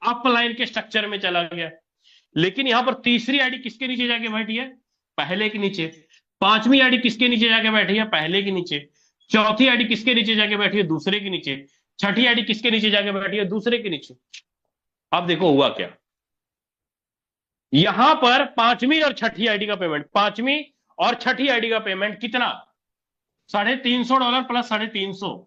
अपलाइन के स्ट्रक्चर में चला गया। लेकिन यहां पर तीसरी आईडी किसके नीचे जाके बैठी है? पहले के नीचे। 5वीं आईडी किसके नीचे जाके बैठी है? पहले के नीचे। 4थी आईडी किसके नीचे जाके बैठी है? दूसरे के नीचे। 6ठी आईडी किसके नीचे जाके बैठी है? दूसरे के नीचे। अब देखो हुआ क्या, यहां पर 5वीं और 6ठी आईडी का पेमेंट, 5वीं और 6ठी आईडी का पेमेंट कितना? $350 प्लस 350,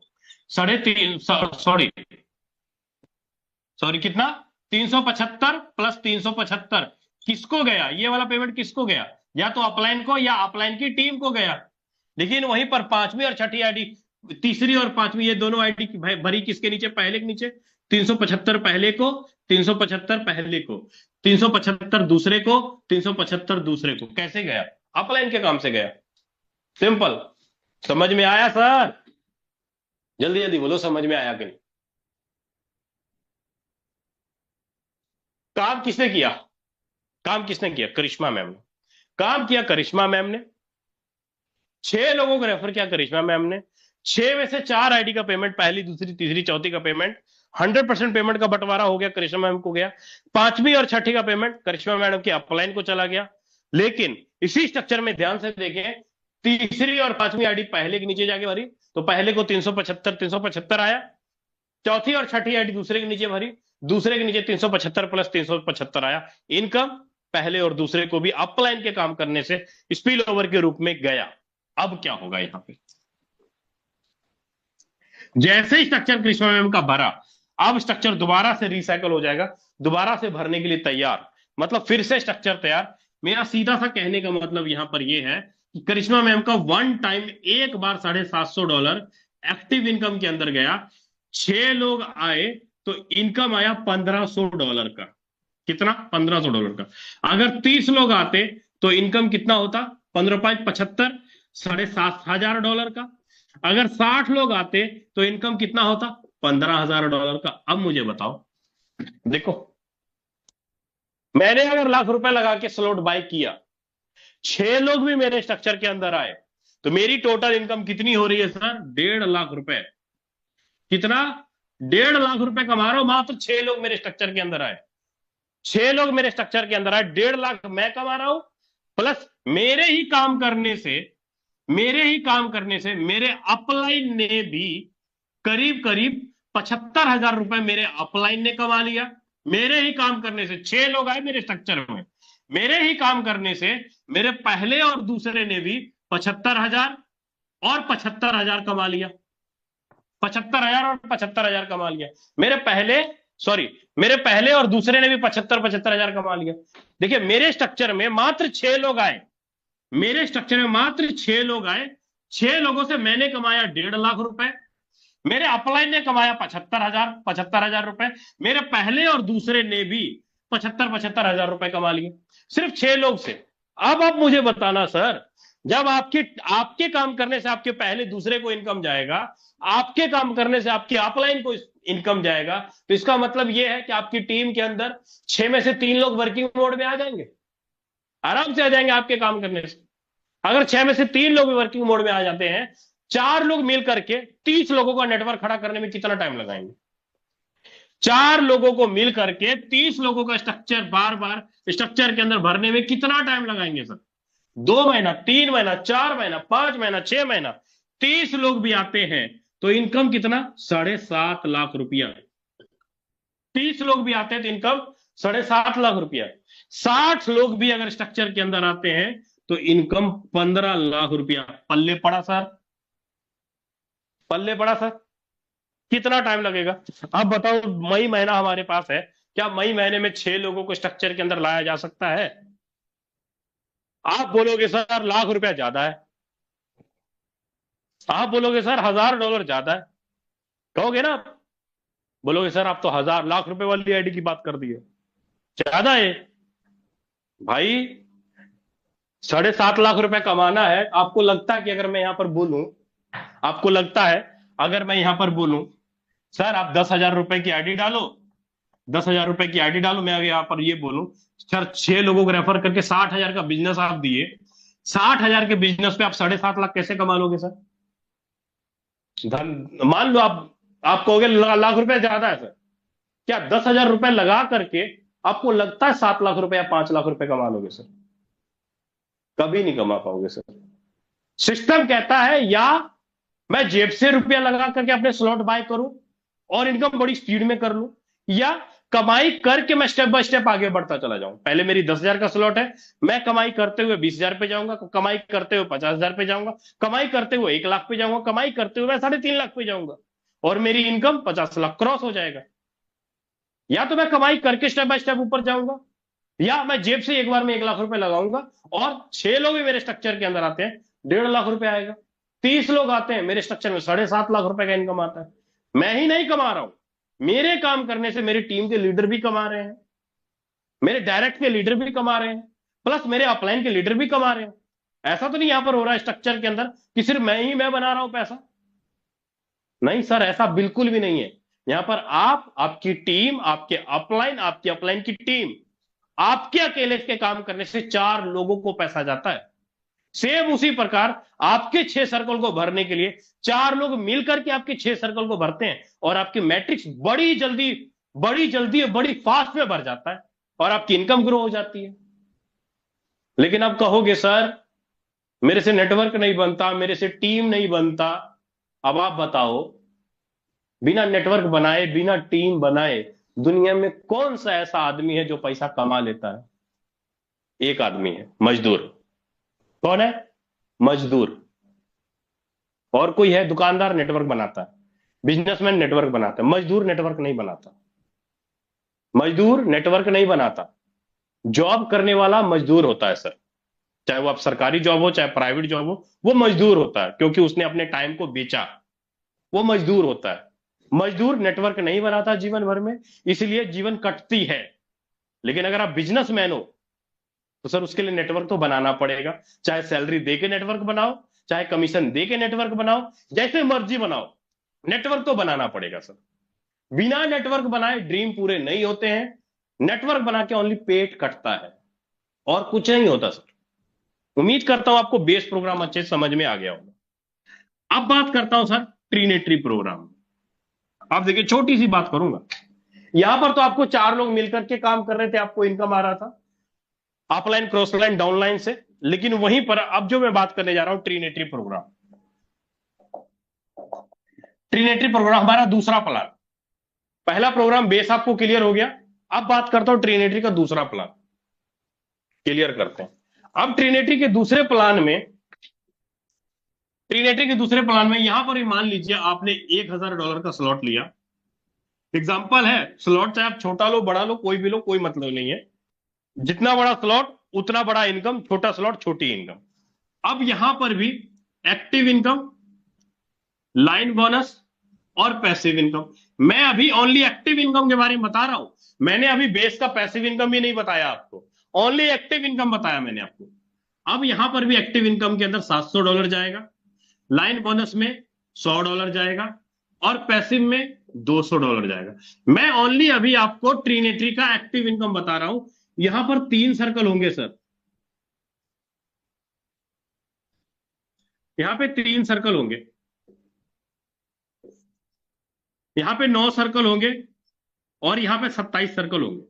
सॉरी कितना? 375 प्लस 375 किसको गया? ये वाला पेमेंट किसको गया? या तो अपलाइन को या अपलाइन की टीम को गया। लेकिन वहीं पर 5वीं और 6ठी आईडी, तीसरी और 5वीं, ये दोनों आईडी भरी किसके नीचे? पहले के नीचे। 375 पहले को, 375 पहले को, 375 दूसरे को, 375 दूसरे को। कैसे गया? अपलाइन के काम से गया। सिंपल। समझ में आया सर? जल्दी जल्दी बोलो, समझ में आया कि नहीं? काम किसने किया? काम किसने किया? करिश्मा मैम ने काम किया। करिश्मा मैम ने 6 लोगों को रेफर किया। करिश्मा मैम ने 6 में से 4 आईडी का पेमेंट, पहली, दूसरी, तीसरी, चौथी का पेमेंट 100% पेमेंट का बंटवारा हो गया, करिश्मा मैम को गया। 5वीं और 6ठी का पेमेंट करिश्मा मैडम की अपलाइन को चला गया। लेकिन इसी स्ट्रक्चर में ध्यान से देखें, तीसरी और 5वीं आईडी पहले के नीचे जाके भरी, तो पहले को 375 आया। चौथी और 6ठी आईडी दूसरे के नीचे भरी, दूसरे के नीचे 375 प्लस 375 आया। इनकम पहले और दूसरे को भी अपलाइन के काम करने से स्पिल ओवर के रूप में गया। अब क्या होगा यहां पे? जैसे ही स्ट्रक्चर करिश्मा मैम का भरा, अब स्ट्रक्चर दोबारा से रिसाइकल हो जाएगा, दोबारा से भरने के लिए तैयार। मतलब फिर से स्ट्रक्चर तैयार। मेरा सीधा सा कहने का मतलब यहां पर यह है कि करिश्मा मैम का वन टाइम एक बार $750 एक्टिव इनकम के अंदर गया। 6 लोग आए तो इनकम आया $1500 का। कितना? $1500 का। अगर 30 लोग आते तो इनकम कितना होता? 15×5 = 75, $7500 का। अगर 60 लोग आते तो इनकम कितना होता? $15000 का। अब मुझे बताओ, देखो मैंने अगर ₹1,00,000 लगा के स्लॉट बाय किया, 6 लोग भी मेरे स्ट्रक्चर के अंदर आए, तो मेरी टोटल इनकम कितनी हो रही है सर? ₹1.5 लाख। कितना? ₹1.5 लाख कमा रहा हूं, मात्र 6 लोग मेरे स्ट्रक्चर के अंदर आए। 6 लोग मेरे स्ट्रक्चर के अंदर आए, 1.5 लाख मैं कमा रहा हूं, प्लस मेरे ही काम करने से मेरे अपलाइन ने भी करीब करीब ₹75,000 मेरे अपलाइन ने कमा लिया। मेरे ही काम करने से 6 लोग आए मेरे स्ट्रक्चर में, मेरे ही काम करने से मेरे पहले और दूसरे ने भी 75,000 और 75,000 कमा लिया। 75,000 और 75,000 कमा लिया। मेरे पहले और दूसरे ने भी 75,000 कमा लिया। देखिए मेरे स्ट्रक्चर में मात्र 6 लोग आए, मेरे स्ट्रक्चर में मात्र 6 लोग आए, 6 लोगों से मैंने कमाया ₹1.5 लाख। मेरे अपलाइन ने कमाया 75,000 रुपए, मेरे पहले और दूसरे ने भी 75,000 रुपए कमा लिए, सिर्फ 6 लोग से। अब आप मुझे बताना सर, जब आपके काम करने से आपके पहले दूसरे को इनकम जाएगा, आपके काम करने से आपके अपलाइन को इनकम जाएगा, तो इसका मतलब यह है कि आपकी टीम के अंदर 6 में से 3 लोग वर्किंग मोड में आ जाएंगे, आराम से आ जाएंगे आपके काम करने से। अगर 6 में से 3 लोग भी वर्किंग मोड में आ जाते हैं, 4 लोग मिल करके 30 लोगों का नेटवर्क खड़ा करने में कितना टाइम लगाएंगे? 4 लोगों को मिल करके 30 लोगों का स्ट्रक्चर बार बार स्ट्रक्चर के अंदर भरने में कितना टाइम लगाएंगे सर? 2 महीना, 3 महीना, 4 महीना, 5 महीना, 6 महीना। 30 लोग भी आते हैं तो इनकम कितना? ₹7.5 लाख। 30 लोग भी आते हैं तो इनकम ₹7.5 लाख। 60 लोग भी अगर स्ट्रक्चर के अंदर आते हैं तो इनकम ₹15 लाख। पल्ले पड़ा सर? पल्ले पड़ा सर? कितना टाइम लगेगा? अब बताओ, मई महीना हमारे पास है, क्या मई महीने में 6 लोगों को स्ट्रक्चर के अंदर लाया जा सकता है? आप बोलोगे सर ₹1,00,000 ज्यादा है, आप बोलोगे सर $1,000 ज्यादा है, कहोगे ना आप? बोलोगे सर आप तो ₹1,000,000 वाली आईडी की बात कर दी है, ज्यादा है भाई। ₹7.5 लाख कमाना है, आपको लगता है कि अगर मैं यहां पर बोलूं, आपको लगता है अगर मैं यहां पर बोलूं सर आप ₹10,000 की आईडी डालो, ₹10,000 की आईडी डालो, मैं अगर यहां पर ये बोलूं सर 6 लोगों को रेफर करके 60,000 का बिजनेस आप दिए, 60,000 के बिजनेस पे आप 7.5 लाख कैसे कमा लोगे सर? धन मान लो आप कहोगे ₹1,00,000 ज्यादा है सर, क्या ₹10,000 लगा करके आपको लगता है ₹7 लाख या ₹5 लाख कमा लोगे सर? कभी नहीं कमा पाओगे सर। सिस्टम कहता है या मैं जेब से रुपया लगा करके अपने स्लॉट बाय करूं और इनकम बड़ी स्पीड में कर लूं, या कमाई करके मैं स्टेप बाय स्टेप आगे बढ़ता चला जाऊं। पहले मेरी 10,000 का स्लॉट है, मैं कमाई करते हुए 20,000 पे जाऊंगा, कमाई करते हुए 50,000 पे जाऊंगा, कमाई करते हुए 1 लाख पे जाऊंगा, कमाई करते हुए मैं 3.5 लाख पे जाऊंगा और मेरी इनकम 50 लाख क्रॉस हो जाएगा। या तो मैं कमाई करके स्टेप बाय स्टेप ऊपर जाऊंगा, या मैं जेब से एक बार में 1 लाख लगाऊंगा और 6 लोग भी मेरे स्ट्रक्चर के अंदर आते हैं, ₹1.5 लाख आएगा। 30 लोग आते हैं मेरे स्ट्रक्चर में, ₹7.5 लाख का इनकम आता है। मैं ही नहीं कमा रहा हूं, मेरे काम करने से मेरी टीम के लीडर भी कमा रहे हैं, मेरे डायरेक्ट के लीडर भी कमा रहे हैं, प्लस मेरे अपलाइन के लीडर भी कमा रहे हैं। ऐसा तो नहीं यहां पर हो रहा है स्ट्रक्चर के अंदर कि सिर्फ मैं बना रहा हूं पैसा, नहीं सर, ऐसा बिल्कुल भी नहीं है। यहां पर आप, आपकी टीम, आपके अपलाइन, आपकी अपलाइन की टीम, आपके अकेले के काम करने से 4 लोगों को पैसा जाता है। सेम उसी प्रकार आपके 6 सर्कल को भरने के लिए 4 लोग मिलकर के आपके 6 सर्कल को भरते हैं और आपकी मैट्रिक्स बड़ी जल्दी और बड़ी फास्ट में भर जाता है और आपकी इनकम ग्रो हो जाती है। लेकिन आप कहोगे सर मेरे से नेटवर्क नहीं बनता, मेरे से टीम नहीं बनता। अब आप बताओ, बिना नेटवर्क बनाए, बिना टीम बनाए दुनिया में कौन सा ऐसा आदमी है जो पैसा कमा लेता है? एक आदमी है, मजदूर। कौन है? मजदूर। और कोई है दुकानदार नेटवर्क बनाता है, बिजनेसमैन नेटवर्क बनाता है, मजदूर नेटवर्क नहीं बनाता। मजदूर नेटवर्क नहीं बनाता, जॉब करने वाला मजदूर होता है सर। चाहे वो आप सरकारी जॉब हो चाहे प्राइवेट जॉब हो, वो मजदूर होता है क्योंकि उसने अपने टाइम को बेचा, वो मजदूर होता है। मजदूर नेटवर्क नहीं बनाता जीवन भर में, इसलिए जीवन कटती है। लेकिन अगर आप बिजनेसमैन हो तो सर उसके लिए नेटवर्क तो बनाना पड़ेगा, चाहे सैलरी दे के नेटवर्क बनाओ, चाहे कमीशन दे के नेटवर्क बनाओ, जैसे मर्जी बनाओ, नेटवर्क तो बनाना पड़ेगा सर। बिना नेटवर्क बनाए ड्रीम पूरे नहीं होते हैं, नेटवर्क बना के ओनली पेट कटता है और कुछ नहीं होता सर। उम्मीद करता हूं आपको बेस प्रोग्राम अच्छे समझ में आ गया होगा। अब बात करता हूं सर ट्रीनेट्री प्रोग्राम। आप देखिए, छोटी सी बात करूंगा। यहां पर तो आपको 4 लोग मिलकर के काम कर रहे थे, आपको इनकम आ रहा था अपलाइन, क्रॉस लाइन, डाउनलाइन से। लेकिन वहीं पर अब जो मैं बात करने जा रहा हूं ट्रीनेट्री प्रोग्राम, ट्रीनेट्री प्रोग्राम हमारा दूसरा प्लान। पहला प्रोग्राम बेस आपको क्लियर हो गया, अब बात करता हूं ट्रीनेट्री का दूसरा प्लान, क्लियर करते हैं। अब ट्रीनेट्री के दूसरे प्लान में, यहां पर मान लीजिए आपने $1,000 का स्लॉट लिया। एग्जांपल है, स्लॉट चाहे आप छोटा लो बड़ा लो, कोई भी लो, कोई मतलब नहीं है। जितना बड़ा स्लॉट उतना बड़ा इनकम, छोटा स्लॉट छोटी इनकम। अब यहां पर भी एक्टिव इनकम, लाइन बोनस और पैसिव इनकम। मैं अभी ओनली एक्टिव इनकम के बारे में बता रहा हूं, मैंने अभी बेस का पैसिव इनकम भी नहीं बताया आपको, ओनली एक्टिव इनकम बताया मैंने आपको। अब यहां पर भी एक्टिव इनकम के अंदर $700 जाएगा, लाइन बोनस में $100 जाएगा और पैसिव में $200 जाएगा। मैं ओनली अभी आपको ट्रीनेट्री का एक्टिव इनकम बता रहा हूं। यहां पर 3 सर्कल होंगे सर, यहां पे 3 सर्कल होंगे, यहां पे 9 सर्कल होंगे और यहां पे 27 सर्कल होंगे।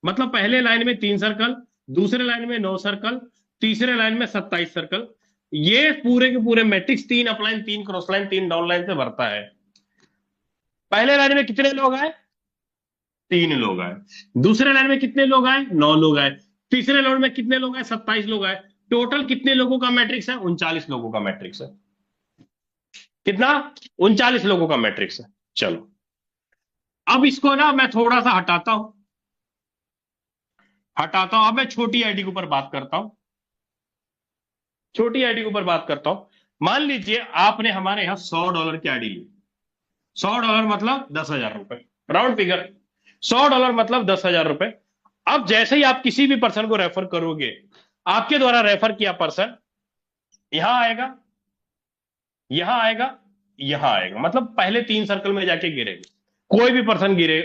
मतलब पहले लाइन में 3 सर्कल, दूसरे लाइन में 9 सर्कल, तीसरे लाइन में 27 सर्कल। ये पूरे के पूरे matrix 3 upline, 3 cross line, 3 down line से भरता है। पहले लाइन में कितने लोग आए? 3 लोग आए। दूसरे लाइन में कितने लोग आए? 9 लोग आए। तीसरे लाइन में कितने लोग आए? 27 लोग आए। टोटल कितने लोगों का मैट्रिक्स है? 39 लोगों का मैट्रिक्स है। कितना? 39 लोगों का मैट्रिक्स है। चलो, अब इसको ना मैं थोड़ा सा हटाता हूं, अब मैं छोटी आईडी के ऊपर बात करता हूं, छोटी आईडी के ऊपर बात करता हूं। मान लीजिए आपने हमारे यहां $100 की आईडी ली, $100 मतलब 10,000 रुपए, राउंड फिगर, $100 मतलब 10,000 रुपए। अब जैसे ही आप किसी भी पर्सन को रेफर करोगे, आपके द्वारा रेफर किया पर्सन यहां आएगा, यहां आएगा, यहां आएगा, मतलब पहले 3 सर्कल में जाके गिरेगा। कोई भी पर्सन गिरे,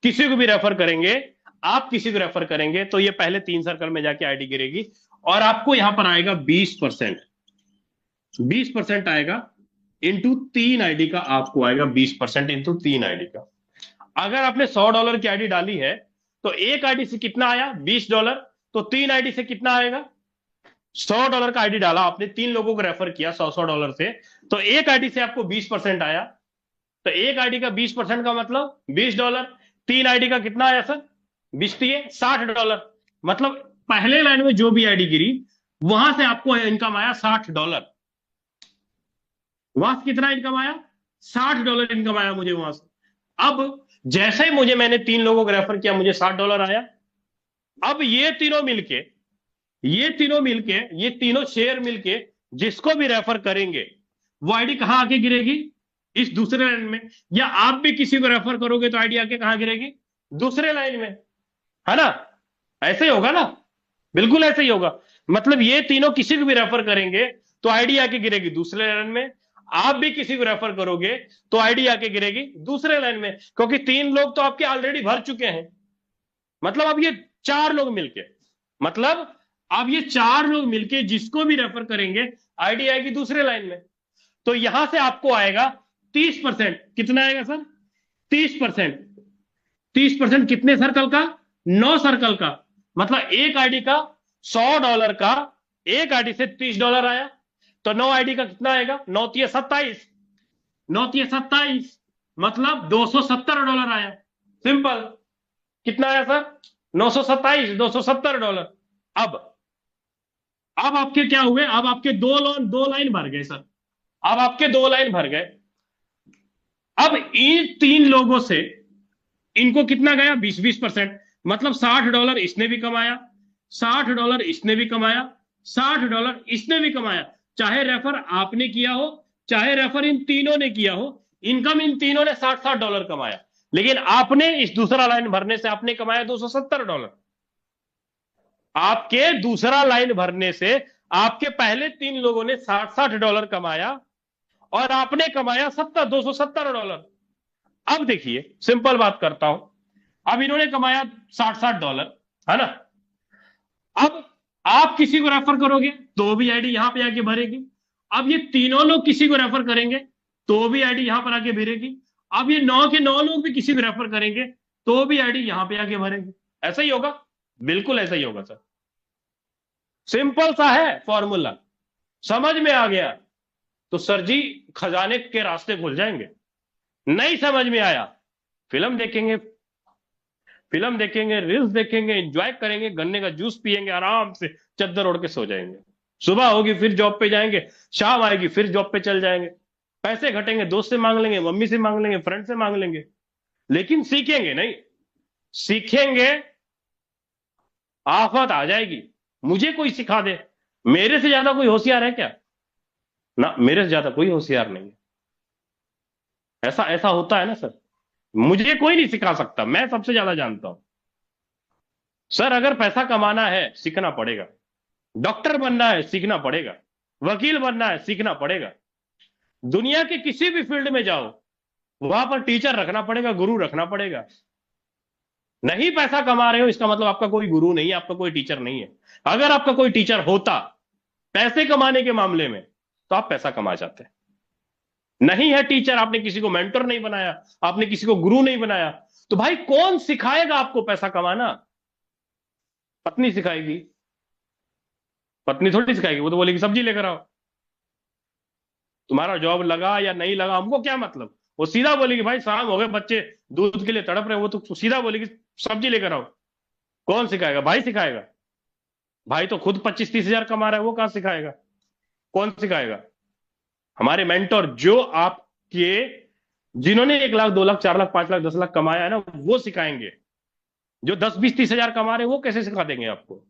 किसी को भी रेफर करेंगे, आप किसी को रेफर करेंगे तो ये पहले 3 सर्कल में जाके आईडी गिरेगी और आपको यहां पर आएगा 20%, 20% आएगा इंटू 3 आईडी का, आपको आएगा 20% इंटू 3 आईडी का। अगर आपने $100 की आईडी डाली है तो एक आईडी से कितना आया, $20, तो 3 आईडी से कितना आएगा, $100 का आईडी डाला आपने, 3 लोगों को रेफर किया $100 से, तो एक आईडी से आपको 20% आया, तो एक आईडी का 20% का मतलब $20, 3 आईडी का कितना आया सर, 20 $60, मतलब पहले लाइन में जो भी आईडी गिरी वहां से आपको इनकम आया $60, वहां से कितना इनकम आया, $60 इनकम आया मुझे वहां से। अब जैसे ही मैंने 3 लोगों को रेफर किया, मुझे $60 आया। अब ये तीनों मिलके, ये तीनों शेयर मिलके जिसको भी रेफर करेंगे वो आईडी कहां आके गिरेगी, इस दूसरे लाइन में। या आप भी किसी को रेफर करोगे तो आईडी आके कहां गिरेगी, दूसरे लाइन में, है ना, ऐसे ही होगा ना, बिल्कुल ऐसे ही होगा। मतलब ये तीनों किसी को भी रेफर करेंगे तो आईडी आके गिरेगी दूसरे लाइन में, आप भी किसी को रेफर करोगे तो आईडी आके गिरेगी दूसरे लाइन में, क्योंकि 3 लोग तो आपके ऑलरेडी भर चुके हैं। मतलब अब ये 4 लोग मिलके, मतलब अब ये 4 लोग मिलके जिसको भी रेफर करेंगे आईडी आएगी दूसरे लाइन में। तो यहां से आपको आएगा 30%, कितना आएगा सर, 30%, 30% कितने सर्कल का, 9 सर्कल का, मतलब एक आईडी का $100 का, एक आईडी से $30 आया, तो 9 आईडी का कितना आएगा, 9 तिया 27, 9 तिया 27, मतलब $270 आया, सिंपल। कितना आया सर, 927, $270। अब आपके क्या हुए, अब आपके 2 लाइन भर गए सर, अब आपके 2 लाइन भर गए। अब इन 3 लोगों से इनको कितना गया, 20-20%, मतलब $60 इसने भी कमाया, $60 इसने भी कमाया, $60 इसने भी कमाया। चाहे रेफर आपने किया हो, चाहे रेफर इन तीनों ने किया हो, इनकम इन तीनों ने $60 कमाया, लेकिन आपने इस दूसरा लाइन भरने से आपने कमाया $270। आपके दूसरा लाइन भरने से आपके पहले 3 लोगों ने $60 कमाया और आपने कमाया $270। अब देखिए, सिंपल बात करता हूं, अब इन्होंने कमाया $60, है ना। अब आप किसी को रेफर करोगे तो भी आईडी यहां पे आके भरेगी। अब ये तीनों लोग किसी को रेफर करेंगे तो भी आईडी यहां पर आके भरेगी। अब ये 9 के 9 लोग भी किसी को रेफर करेंगे तो भी आईडी यहां पे आके भरेगी। ऐसा ही होगा, बिल्कुल ऐसा ही होगा सर। सिंपल सा है फॉर्मूला, समझ में आ गया तो सर जी खजाने के रास्ते खुल जाएंगे। नहीं समझ में आया, फिल्म देखेंगे, रील्स देखेंगे, एंजॉय करेंगे, गन्ने का जूस पिएंगे, आराम से चद्दर ओढ़ के सो जाएंगे। सुबह होगी फिर जॉब पे जाएंगे, शाम आएगी फिर जॉब पे चल जाएंगे। पैसे घटेंगे, दोस्त से मांग लेंगे, मम्मी से मांग लेंगे, फ्रेंड से मांग लेंगे, लेकिन सीखेंगे नहीं। सीखेंगे आफत आ जाएगी। मुझे कोई सिखा दे, मेरे से ज्यादा कोई होशियार है क्या, ना, मेरे से ज्यादा कोई होशियार नहीं है। ऐसा होता है ना सर, मुझे कोई नहीं सिखा सकता, मैं सबसे ज्यादा जानता हूं। सर अगर पैसा कमाना है सीखना पड़ेगा, डॉक्टर बनना है सीखना पड़ेगा, वकील बनना है सीखना पड़ेगा, दुनिया के किसी भी फील्ड में जाओ वहां पर टीचर रखना पड़ेगा, गुरु रखना पड़ेगा। नहीं पैसा कमा रहे हो इसका मतलब आपका कोई गुरु नहीं है, आपका कोई टीचर नहीं है। अगर आपका कोई टीचर होता पैसे कमाने के मामले में तो आप पैसा कमा जाते। नहीं है टीचर, आपने किसी को मेंटर नहीं बनाया, आपने किसी को गुरु नहीं बनाया, तो भाई कौन सिखाएगा आपको पैसा कमाना? पत्नी सिखाएगी? पत्नी थोड़ी सिखाएगी, वो तो बोलेगी सब्जी लेकर आओ। तुम्हारा जॉब लगा या नहीं लगा हमको क्या मतलब, वो सीधा बोलेगी भाई शाम हो गए, बच्चे दूध के लिए तड़प रहे, वो तो सीधा बोलेगी सब्जी लेकर आओ। कौन सिखाएगा? भाई सिखाएगा। भाई तो खुद 25-30 हजार कमा रहा है, वो कहां सिखाएगा? कौन सिखाएगा? हमारे मेंटर जो आपके जिन्होंने 1 लाख 2 लाख 4 लाख 5 लाख 10 लाख कमाया है ना, वो सिखाएंगे। जो 10 20 30 हजार कमा रहे हैं वो कैसे सिखा देंगे आपको?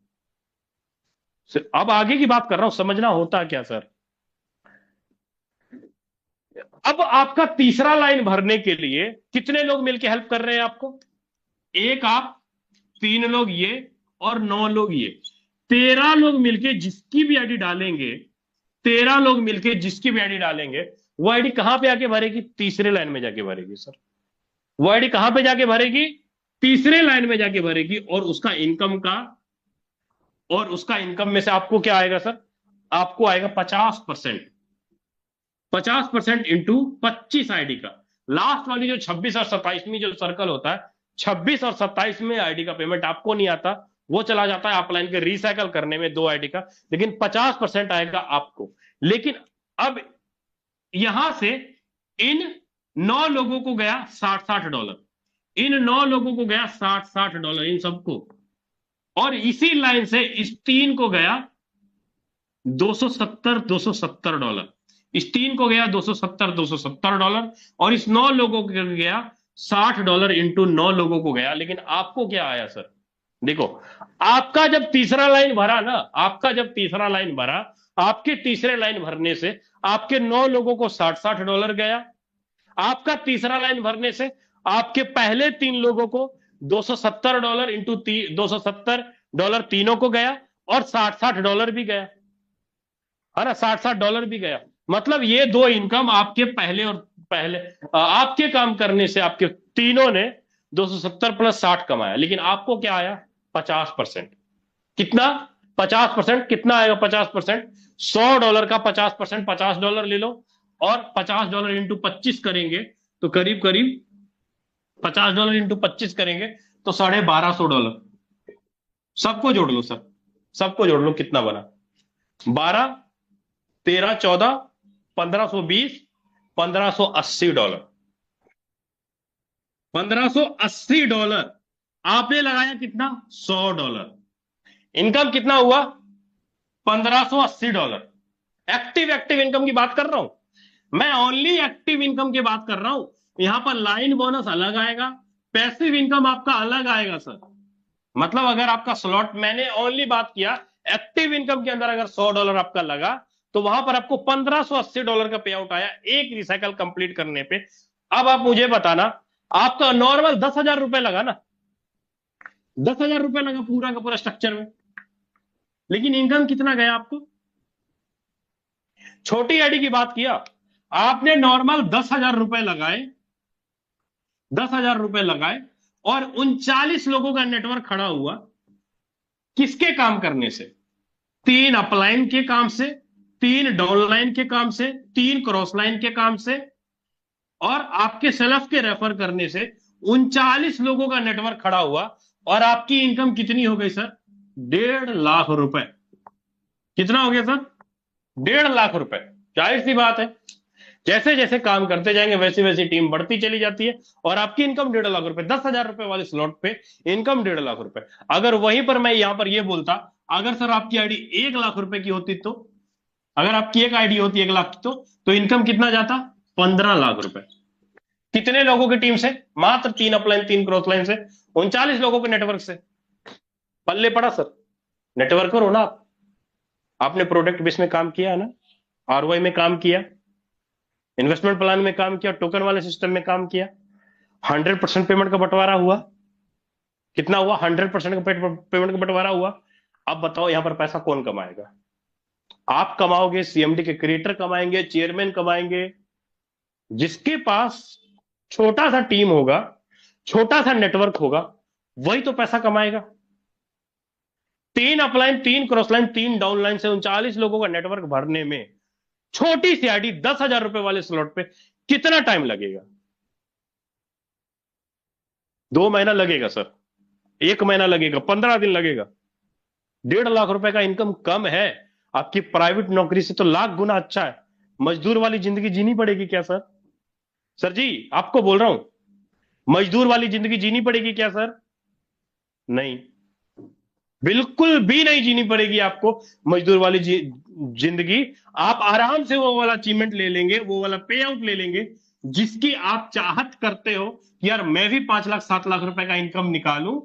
अब आगे की बात कर रहा हूं, समझना होता क्या सर। अब आपका तीसरा लाइन भरने के लिए कितने लोग मिलके हेल्प कर रहे हैं आपको? एक आप, 3 लोग ये, और 9 लोग ये। 13 लोग मिलके जिसकी भी आईडी डालेंगे, 13 लोग मिलके जिसकी भी आईडी डालेंगे, वो आईडी कहां पे आके भरेगी? तीसरे लाइन में जाके भरेगी सर। वो आईडी कहां पे जाके भरेगी? तीसरे लाइन में जाके भरेगी। और उसका इनकम में से आपको क्या आएगा सर? आपको आएगा 50%। 50% इंटू 25 आईडी का। लास्ट वाली जो 26 और 27 में जो सर्कल होता है, 26 और 27 में आईडी का पेमेंट आपको नहीं आता, वो चला जाता है अपलाइन के रिसाइकल करने में 2 आईडी का, लेकिन 50% आएगा आपको। लेकिन अब यहां से इन 9 लोगों को गया $60 इन 9 लोगों को गया $60 इन सबको। और इसी लाइन से इस 3 को गया $270 इस 3 को गया $270 और इस 9 लोगों को गया $60 इंटू 9 लोगों को गया। लेकिन आपको क्या आया सर? देखो, आपका जब तीसरा लाइन भरा ना, आपके तीसरे लाइन भरने से आपके 9 लोगों को $60 गया। आपका तीसरा लाइन भरने से आपके पहले 3 लोगों को $270 इंटू $270 तीनों को गया, और $60 भी गया, है ना? $60 भी गया। मतलब ये 2 इनकम आपके आपके काम करने से आपके तीनों ने 270 प्लस 60 कमाया। लेकिन आपको क्या आया? 50%। कितना? 50%। कितना आएगा 50%? $100 का 50% $50 ले लो, और $50 इंटू 25 करेंगे तो करीब करीब $50 इंटू 25 करेंगे तो $1250। सबको जोड़ लो सर, सबको जोड़ लो, कितना बना? 12 13 14 1520 $1580। $1580 आपने लगाया कितना? $100। इनकम कितना हुआ? $1580। एक्टिव इनकम की बात कर रहा हूं मैं, ओनली एक्टिव इनकम की बात कर रहा हूं। यहां पर लाइन बोनस अलग आएगा, पैसिव इनकम आपका अलग आएगा सर। मतलब अगर आपका स्लॉट, मैंने ओनली बात किया एक्टिव इनकम के अंदर, अगर $100 आपका लगा तो वहां पर आपको $1580 का पे आउट आया एक रिसाइकल कंप्लीट करने पे। अब आप मुझे बताना, आपका नॉर्मल 10,000 रुपए लगा ना, 10,000 रुपए लगा पूरा का पूरा स्ट्रक्चर में, लेकिन इनकम कितना गया आपको? छोटी आईडी की बात किया आपने, नॉर्मल 10,000 रुपए लगाए, 10,000 रुपए लगाए, और 39 लोगों का नेटवर्क खड़ा हुआ। किसके काम करने से? 3 अपलाइन के काम से, 3 डाउनलाइन के काम से, 3 क्रॉस लाइन के काम से, और आपके सेल्फ के रेफर करने से 39 लोगों का नेटवर्क खड़ा हुआ। और आपकी इनकम कितनी हो गई सर? 1.5 लाख रुपए। कितना हो गया सर? 1.5 लाख रुपए। जाहिर सी बात है, जैसे जैसे काम करते जाएंगे वैसे वैसे टीम बढ़ती चली जाती है, और आपकी इनकम 1.5 लाख रुपए। 10,000 रुपए वाले स्लॉट पे इनकम 1.5 लाख रुपए। अगर वहीं पर मैं यहां पर ये बोलता, अगर सर आपकी आईडी 1 लाख रुपए की होती, तो अगर आपकी एक आईडी होती 1 लाख की, तो इनकम कितना जाता? 15 लाख रुपए। कितने लोगों की टीम से? मात्र 3 अपलाइन 3 क्रॉस लाइन से, 39 लोगों के नेटवर्क से। पल्ले पड़ा सर, नेटवर्कर हो ना आप, आपने प्रोडक्ट बेस में काम किया है ना, आरओआई में काम किया, इन्वेस्टमेंट प्लान में काम किया, टोकन वाले सिस्टम में काम किया, 100% पेमेंट का बंटवारा हुआ। कितना हुआ? 100% का पेमेंट का बंटवारा हुआ। अब बताओ यहां पर पैसा कौन कमाएगा? आप कमाओगे, सीएमडी के क्रिएटर कमाएंगे, चेयरमैन कमाएंगे। जिसके पास छोटा सा टीम होगा, छोटा सा नेटवर्क होगा, वही तो पैसा कमाएगा। 3 upline 3 cross line 3 down line से 39 लोगों का नेटवर्क भरने में छोटी सी आईडी 10,000 रुपए वाले स्लॉट पे कितना टाइम लगेगा? 2 महीना लगेगा सर, 1 महीना लगेगा, 15 दिन लगेगा। 1.5 लाख रुपए का इनकम कम है? आपकी प्राइवेट नौकरी से तो लाख गुना अच्छा है। मजदूर वाली जिंदगी जीनी पड़ेगी क्या सर? सर जी आपको बोल रहा हूं, मजदूर वाली जिंदगी जीनी पड़ेगी क्या सर? नहीं, बिल्कुल भी नहीं जीनी पड़ेगी आपको मजदूर वाली जिंदगी। आप आराम से वो वाला अचीवमेंट ले लेंगे, वो वाला पे आउट ले लेंगे, जिसकी आप चाहत करते हो कि यार मैं भी 5 लाख 7 लाख रुपए का इनकम निकालूं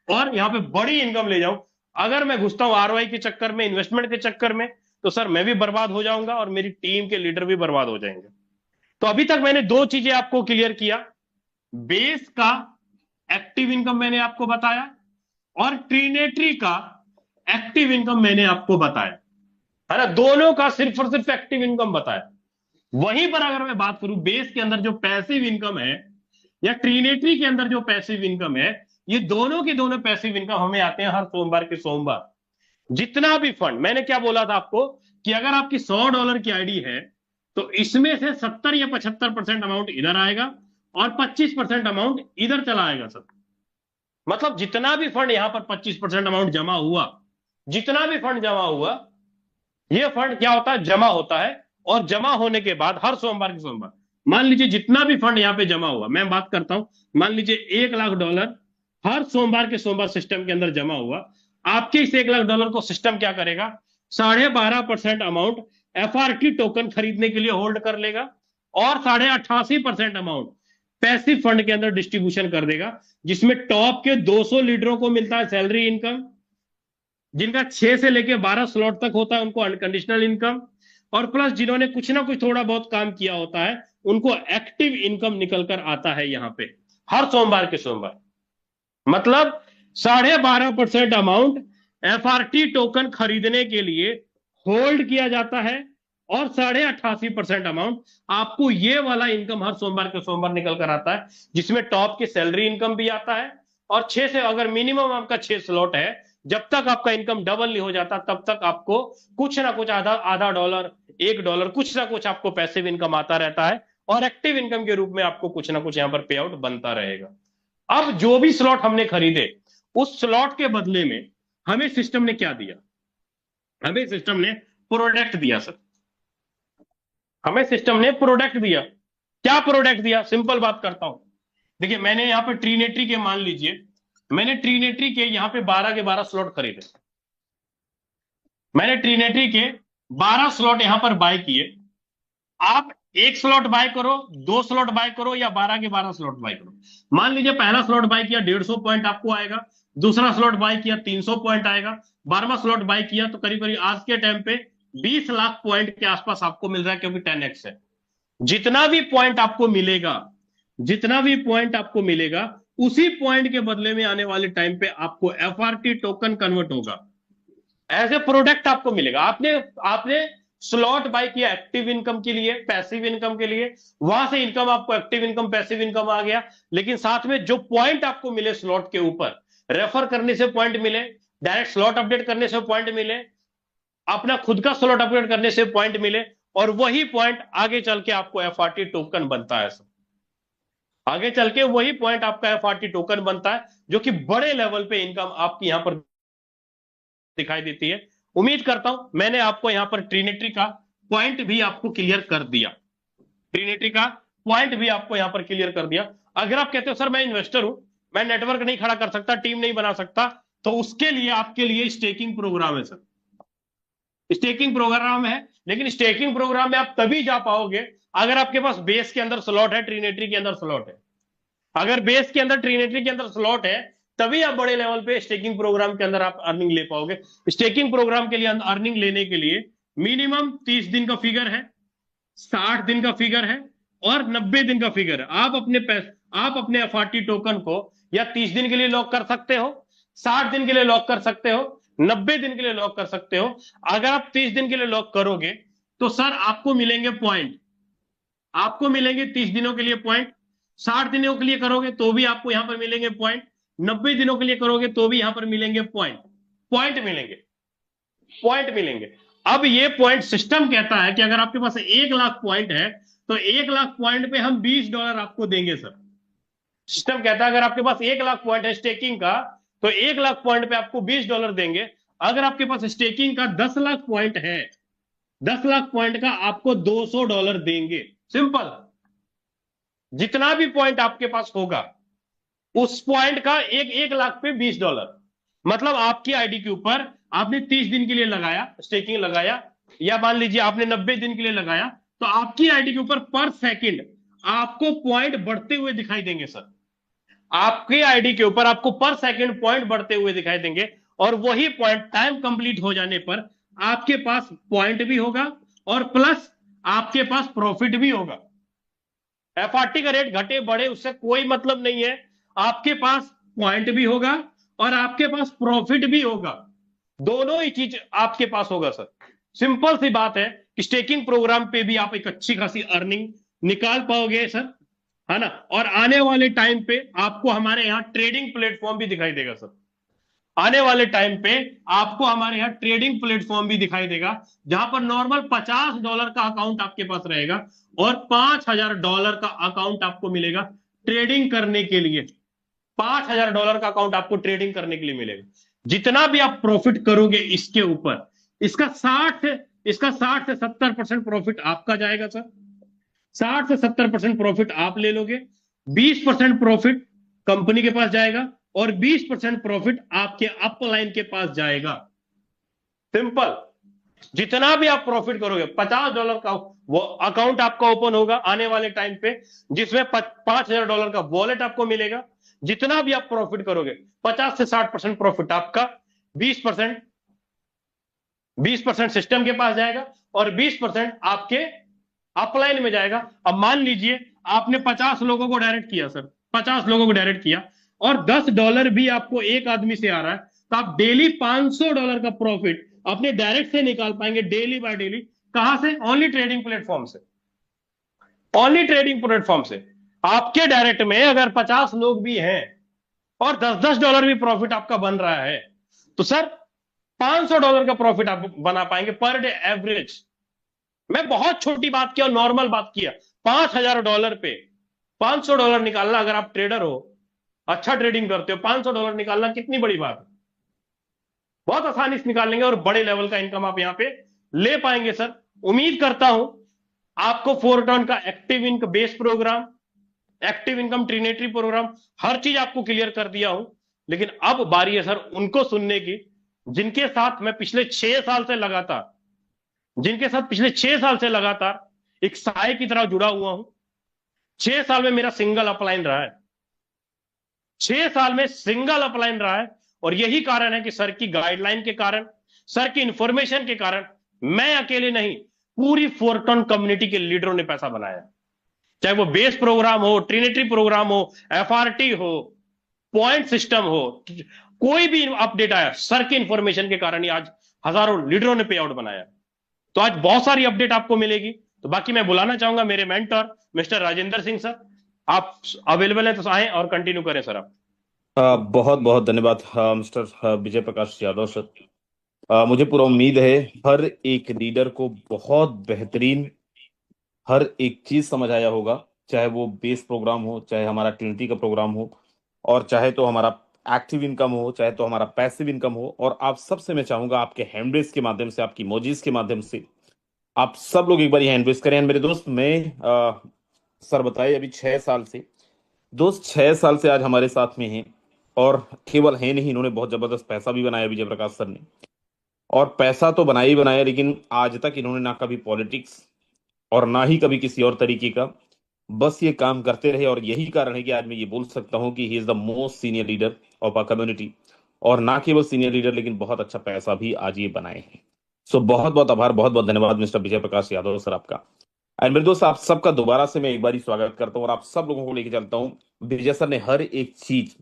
और यहां पे बड़ी इनकम ले जाऊं। अगर मैं घुसता हूं आरओआई के चक्कर में, इन्वेस्टमेंट के चक्कर में, तो सर मैं भी बर्बाद हो जाऊंगा और मेरी टीम के लीडर भी बर्बाद हो जाएंगे। तो अभी तक मैंने दो चीजें आपको क्लियर किया, बेस का एक्टिव इनकम मैंने आपको बताया और ट्रिनेटरी का एक्टिव इनकम मैंने आपको बताया, है ना। दोनों का सिर्फ और सिर्फ एक्टिव इनकम बताया। वहीं पर अगर मैं बात करूं बेस के अंदर जो पैसिव इनकम है या ट्रिनेटरी के अंदर जो पैसिव इनकम है, ये दोनों के दोनों पैसिव इनकम हमें आते हैं हर सोमवार के सोमवार। जितना भी फंड, मैंने क्या बोला था आपको कि अगर आपकी $100 की आईडी है तो इसमें से 70 या 75% अमाउंट इधर आएगा और 25% अमाउंट इधर चला आएगा सर। मतलब जितना भी फंड यहां पर 25% अमाउंट जमा हुआ, जितना भी फंड जमा हुआ, ये फंड क्या होता है, जमा होता है। और जमा होने के बाद हर सोमवार के सोमवार, मान लीजिए जितना भी फंड यहां पे जमा हुआ, मैं बात करता हूं, मान लीजिए $1 लाख हर सोमवार के सोमवार सिस्टम के अंदर जमा हुआ। आपके इस $1 लाख को सिस्टम क्या करेगा, 12.5% अमाउंट एफआरटी टोकन खरीदने के लिए होल्ड कर लेगा और 88.5% अमाउंट पैसिव फंड के अंदर डिस्ट्रीब्यूशन कर देगा, जिसमें टॉप के 200 लीडरों को मिलता है सैलरी इनकम, जिनका 6 से लेकर 12 स्लॉट तक होता है उनको अनकंडीशनल इनकम, और प्लस जिन्होंने कुछ ना कुछ थोड़ा बहुत काम किया होता है उनको एक्टिव इनकम निकल कर आता है यहां पे हर सोमवार के सोमवार। मतलब 12.5% अमाउंट एफआरटी टोकन खरीदने के लिए होल्ड किया जाता है और 88.5% अमाउंट आपको ये वाला इनकम हर सोमवार के सोमवार निकल कर आता है, जिसमें टॉप की सैलरी इनकम भी आता है और 6 से, अगर मिनिमम आपका 6 स्लॉट है, जब तक आपका इनकम डबल नहीं हो जाता तब तक आपको कुछ ना कुछ आधा डॉलर, $1 कुछ ना कुछ आपको पैसिव इनकम आता रहता है और एक्टिव इनकम के रूप में आपको कुछ ना कुछ यहां पर पे आउट बनता रहेगा। अब जो भी स्लॉट हमने खरीदे उस स्लॉट के बदले में हमें सिस्टम ने क्या दिया, हमें सिस्टम ने प्रोडक्ट दिया सर। हमें सिस्टम ने प्रोडक्ट दिया। क्या प्रोडक्ट दिया, सिंपल बात करता हूं। देखिए मैंने यहां पे ट्रिनेटरी के, मान लीजिए मैंने ट्रिनेटरी के यहां पे 12 के 12 स्लॉट खरीदे, मैंने ट्रिनेटरी के 12 स्लॉट यहां पर बाय किए। आप एक स्लॉट बाय करो, 2 स्लॉट बाय करो या 12 के 12 स्लॉट बाय करो। मान लीजिए पहला स्लॉट बाय किया 150 पॉइंट आपको आएगा, दूसरा स्लॉट बाय किया 300 पॉइंट आएगा, 12वां स्लॉट बाय किया तो करीब करीब आज के टाइम पे 20 लाख पॉइंट के आसपास आपको मिल रहा है, क्योंकि 10x है। जितना भी पॉइंट आपको मिलेगा, जितना भी पॉइंट आपको मिलेगा, उसी पॉइंट के बदले में आने वाले टाइम पे आपको एफआरटी टोकन कन्वर्ट होगा, एज ए प्रोडक्ट आपको मिलेगा। आपने स्लॉट बाय किया एक्टिव इनकम के लिए, पैसिव इनकम के लिए, वहां से इनकम आपको एक्टिव इनकम पैसिव इनकम आ गया, लेकिन साथ में जो पॉइंट आपको मिले स्लॉट के ऊपर, रेफर करने से पॉइंट मिले, डायरेक्ट स्लॉट अपडेट करने से पॉइंट मिले, अपना खुद का स्लॉट अपडेट करने से पॉइंट मिले, और वही पॉइंट आगे चल के आपको एफआरटी टोकन बनता है। आगे चल के वही पॉइंट आपका एफआरटी टोकन बनता है, जो कि बड़े लेवल पे इनकम आपकी यहां पर दिखाई देती है। उम्मीद करता हूं मैंने आपको यहां पर ट्रिनेटरी का पॉइंट भी आपको क्लियर कर दिया, ट्रिनेटरी का पॉइंट भी आपको यहां पर क्लियर कर दिया। अगर आप कहते हो सर मैं इन्वेस्टर हूं, मैं नेटवर्क नहीं खड़ा कर सकता, टीम नहीं बना सकता, तो उसके लिए आपके लिए स्टेकिंग प्रोग्राम है सर। स्टेकिंग प्रोग्राम है, लेकिन स्टेकिंग प्रोग्राम में आप तभी जा पाओगे अगर आपके पास बेस के अंदर स्लॉट है, ट्रिनेटरी के अंदर स्लॉट है। अगर बेस के अंदर, ट्रिनेटरी के अंदर स्लॉट है, तभी आप बड़े लेवल पे स्टेकिंग प्रोग्राम के अंदर आप अर्निंग ले पाओगे। स्टेकिंग प्रोग्राम के लिए अर्निंग लेने के लिए मिनिमम 30 दिन का फिगर है, 60 दिन का फिगर है और 90 दिन का फिगर है। आप अपने एफआरटी टोकन को या 30 दिन के लिए लॉक कर सकते हो, 60 दिन के लिए लॉक कर सकते हो, 90 दिन के लिए लॉक कर सकते हो। अगर आप 30 दिन के लिए लॉक करोगे तो सर आपको मिलेंगे पॉइंट, आपको मिलेंगे 30 दिनों के लिए पॉइंट। 60 दिनों के लिए करोगे तो भी आपको यहां पर मिलेंगे पॉइंट, 90 दिनों के लिए करोगे तो भी यहां पर मिलेंगे पॉइंट मिलेंगे, पॉइंट मिलेंगे। अब ये पॉइंट सिस्टम कहता है कि अगर आपके पास 1 लाख पॉइंट है तो 1 लाख पॉइंट पे हम $20 आपको देंगे सर। सिस्टम कहता है अगर आपके पास 1 लाख पॉइंट है स्टेकिंग का तो 1 लाख पॉइंट पे आपको $20 देंगे। अगर आपके पास स्टेकिंग का 10 लाख पॉइंट है, 10 लाख पॉइंट का आपको $200 देंगे। सिंपल, जितना भी पॉइंट आपके पास होगा उस पॉइंट का 1 लाख पे $20। मतलब आपकी आईडी के ऊपर आपने 30 दिन के लिए लगाया, स्टेकिंग लगाया, या मान लीजिए आपने 90 दिन के लिए लगाया, तो आपकी आईडी के ऊपर पर सेकंड आपको पॉइंट बढ़ते हुए दिखाई देंगे सर। आपके आईडी के ऊपर आपको पर सेकंड पॉइंट बढ़ते हुए दिखाई देंगे, और वही पॉइंट टाइम कंप्लीट हो जाने पर आपके पास पॉइंट भी होगा और प्लस आपके पास प्रॉफिट भी होगा। एफआरटी का रेट घटे बढ़े उससे कोई मतलब नहीं है, आपके पास पॉइंट भी होगा और आपके पास प्रॉफिट भी होगा, दोनों ही चीज आपके पास होगा सर। सिंपल सी बात है कि स्टेकिंग प्रोग्राम पे भी आप एक अच्छी खासी अर्निंग निकाल पाओगे सर, है ना। और आने वाले टाइम पे आपको हमारे यहाँ ट्रेडिंग प्लेटफॉर्म भी दिखाई देगा सर। आने वाले टाइम पे आपको हमारे यहाँ ट्रेडिंग प्लेटफॉर्म भी दिखाई देगा, जहां पर नॉर्मल $50 का अकाउंट आपके पास रहेगा और $5000 का अकाउंट आपको मिलेगा ट्रेडिंग करने के लिए। $5000 का अकाउंट आपको ट्रेडिंग करने के लिए मिलेगा। जितना भी आप प्रॉफिट करोगे इसके ऊपर, इसका 60 से 70% प्रॉफिट आपका जाएगा सर। 60 से 70% प्रॉफिट आप ले लोगे, 20% प्रॉफिट कंपनी के पास जाएगा और 20% प्रॉफिट आपके अपलाइन के पास जाएगा। सिंपल। जितना भी आप प्रॉफिट करोगे, $50 का वो अकाउंट आपका ओपन होगा आने वाले टाइम पे, जिसमें $5000 का वॉलेट आपको मिलेगा। जितना भी आप प्रॉफिट करोगे 50 से 60% प्रॉफिट आपका, 20% सिस्टम के पास जाएगा और 20% आपके अपलाइन में जाएगा। अब मान लीजिए आपने 50 लोगों को डायरेक्ट किया सर, 50 लोगों को डायरेक्ट किया और $10 भी आपको एक आदमी से आ रहा है, तो आप डेली $500 का प्रॉफिट अपने डायरेक्ट से निकाल पाएंगे डेली बाय डेली। कहां से? ओनली ट्रेडिंग प्लेटफॉर्म से। ओनली ट्रेडिंग प्लेटफॉर्म से आपके डायरेक्ट में अगर 50 लोग भी हैं और $10 भी प्रॉफिट आपका बन रहा है, तो सर $500 का प्रॉफिट आप बना पाएंगे पर डे एवरेज। मैं बहुत छोटी बात किया और नॉर्मल बात किया। $5000 पे $500 निकालना, अगर आप ट्रेडर हो, अच्छा ट्रेडिंग करते हो, $500 निकालना कितनी बड़ी बात है। बहुत आसानी से निकाल लेंगे और बड़े लेवल का इनकम आप यहां पे ले पाएंगे सर। उम्मीद करता हूं आपको फोरटॉन का active income base program, active income ट्रिनेटरी प्रोग्राम, हर चीज आपको क्लियर कर दिया हूं। लेकिन अब बारी है सर उनको सुनने की जिनके साथ मैं पिछले 6 साल से लगातार, एक साय की तरह जुड़ा हुआ हूं। 6 साल में मेरा सिंगल अपलाइन रहा है, 6 साल में सिंगल अपलाइन रहा है। और यही कारण है कि सर की गाइडलाइन के कारण, सर की इंफॉर्मेशन के कारण मैं अकेले नहीं, पूरी फोरटॉन कम्युनिटी के लीडरों ने पैसा बनाया। चाहे वो बेस प्रोग्राम हो, ट्रिनिटी प्रोग्राम हो, एफआरटी हो, पॉइंट सिस्टम हो, कोई भी अपडेट आया सर की इंफॉर्मेशन के कारण ही आज हजारों लीडरों ने पे आउट बनाया। तो आज बहुत सारी अपडेट आपको मिलेगी। तो बाकी मैं बुलाना चाहूंगा मेरे mentor mister Rajendra Singh sir, आप अवेलेबल हैं तो आए और कंटिन्यू करें सर आप। बहुत बहुत धन्यवाद मिस्टर विजय प्रकाश यादव सर। मुझे पूरा उम्मीद है हर एक लीडर को बहुत बेहतरीन हर एक चीज समझ आया होगा, चाहे वो बेस प्रोग्राम हो, चाहे हमारा ट्रिनिटी का प्रोग्राम हो, और चाहे तो हमारा एक्टिव इनकम हो, चाहे तो हमारा पैसिव इनकम हो। और आप सबसे मैं चाहूंगा आपके हैंडरेस के माध्यम से, आपकी इमोजीज के माध्यम से आप सब लोग एक बार हैंडरेस करें। मेरे दोस्त, मैं सर बताए अभी 6 साल से, दोस्त 6 साल से आज हमारे साथ में हैं। और केवल है नहीं, इन्होंने बहुत जबरदस्त पैसा भी बनाया विजय प्रकाश सर ने। और पैसा तो बनाया ही बनाया, लेकिन आज तक इन्होंने ना कभी पॉलिटिक्स और ना ही कभी किसी और तरीके का, बस ये काम करते रहे। और यही कारण है कि आज मैं ये बोल सकता हूं कि he is the most senior leader of our community. और ना केवल सीनियर लीडर, लेकिन बहुत अच्छा पैसा भी आज ये बनाए हैं। सो बहुत बहुत आभार, बहुत बहुत धन्यवाद मिस्टर विजय प्रकाश यादव सर आपका। एंड मेरे दोस्त, आप सबका दोबारा से मैं एक बार ही स्वागत करता हूं और आप सब लोगों को लेके चलता हूं। विजय सर ने हर एक चीज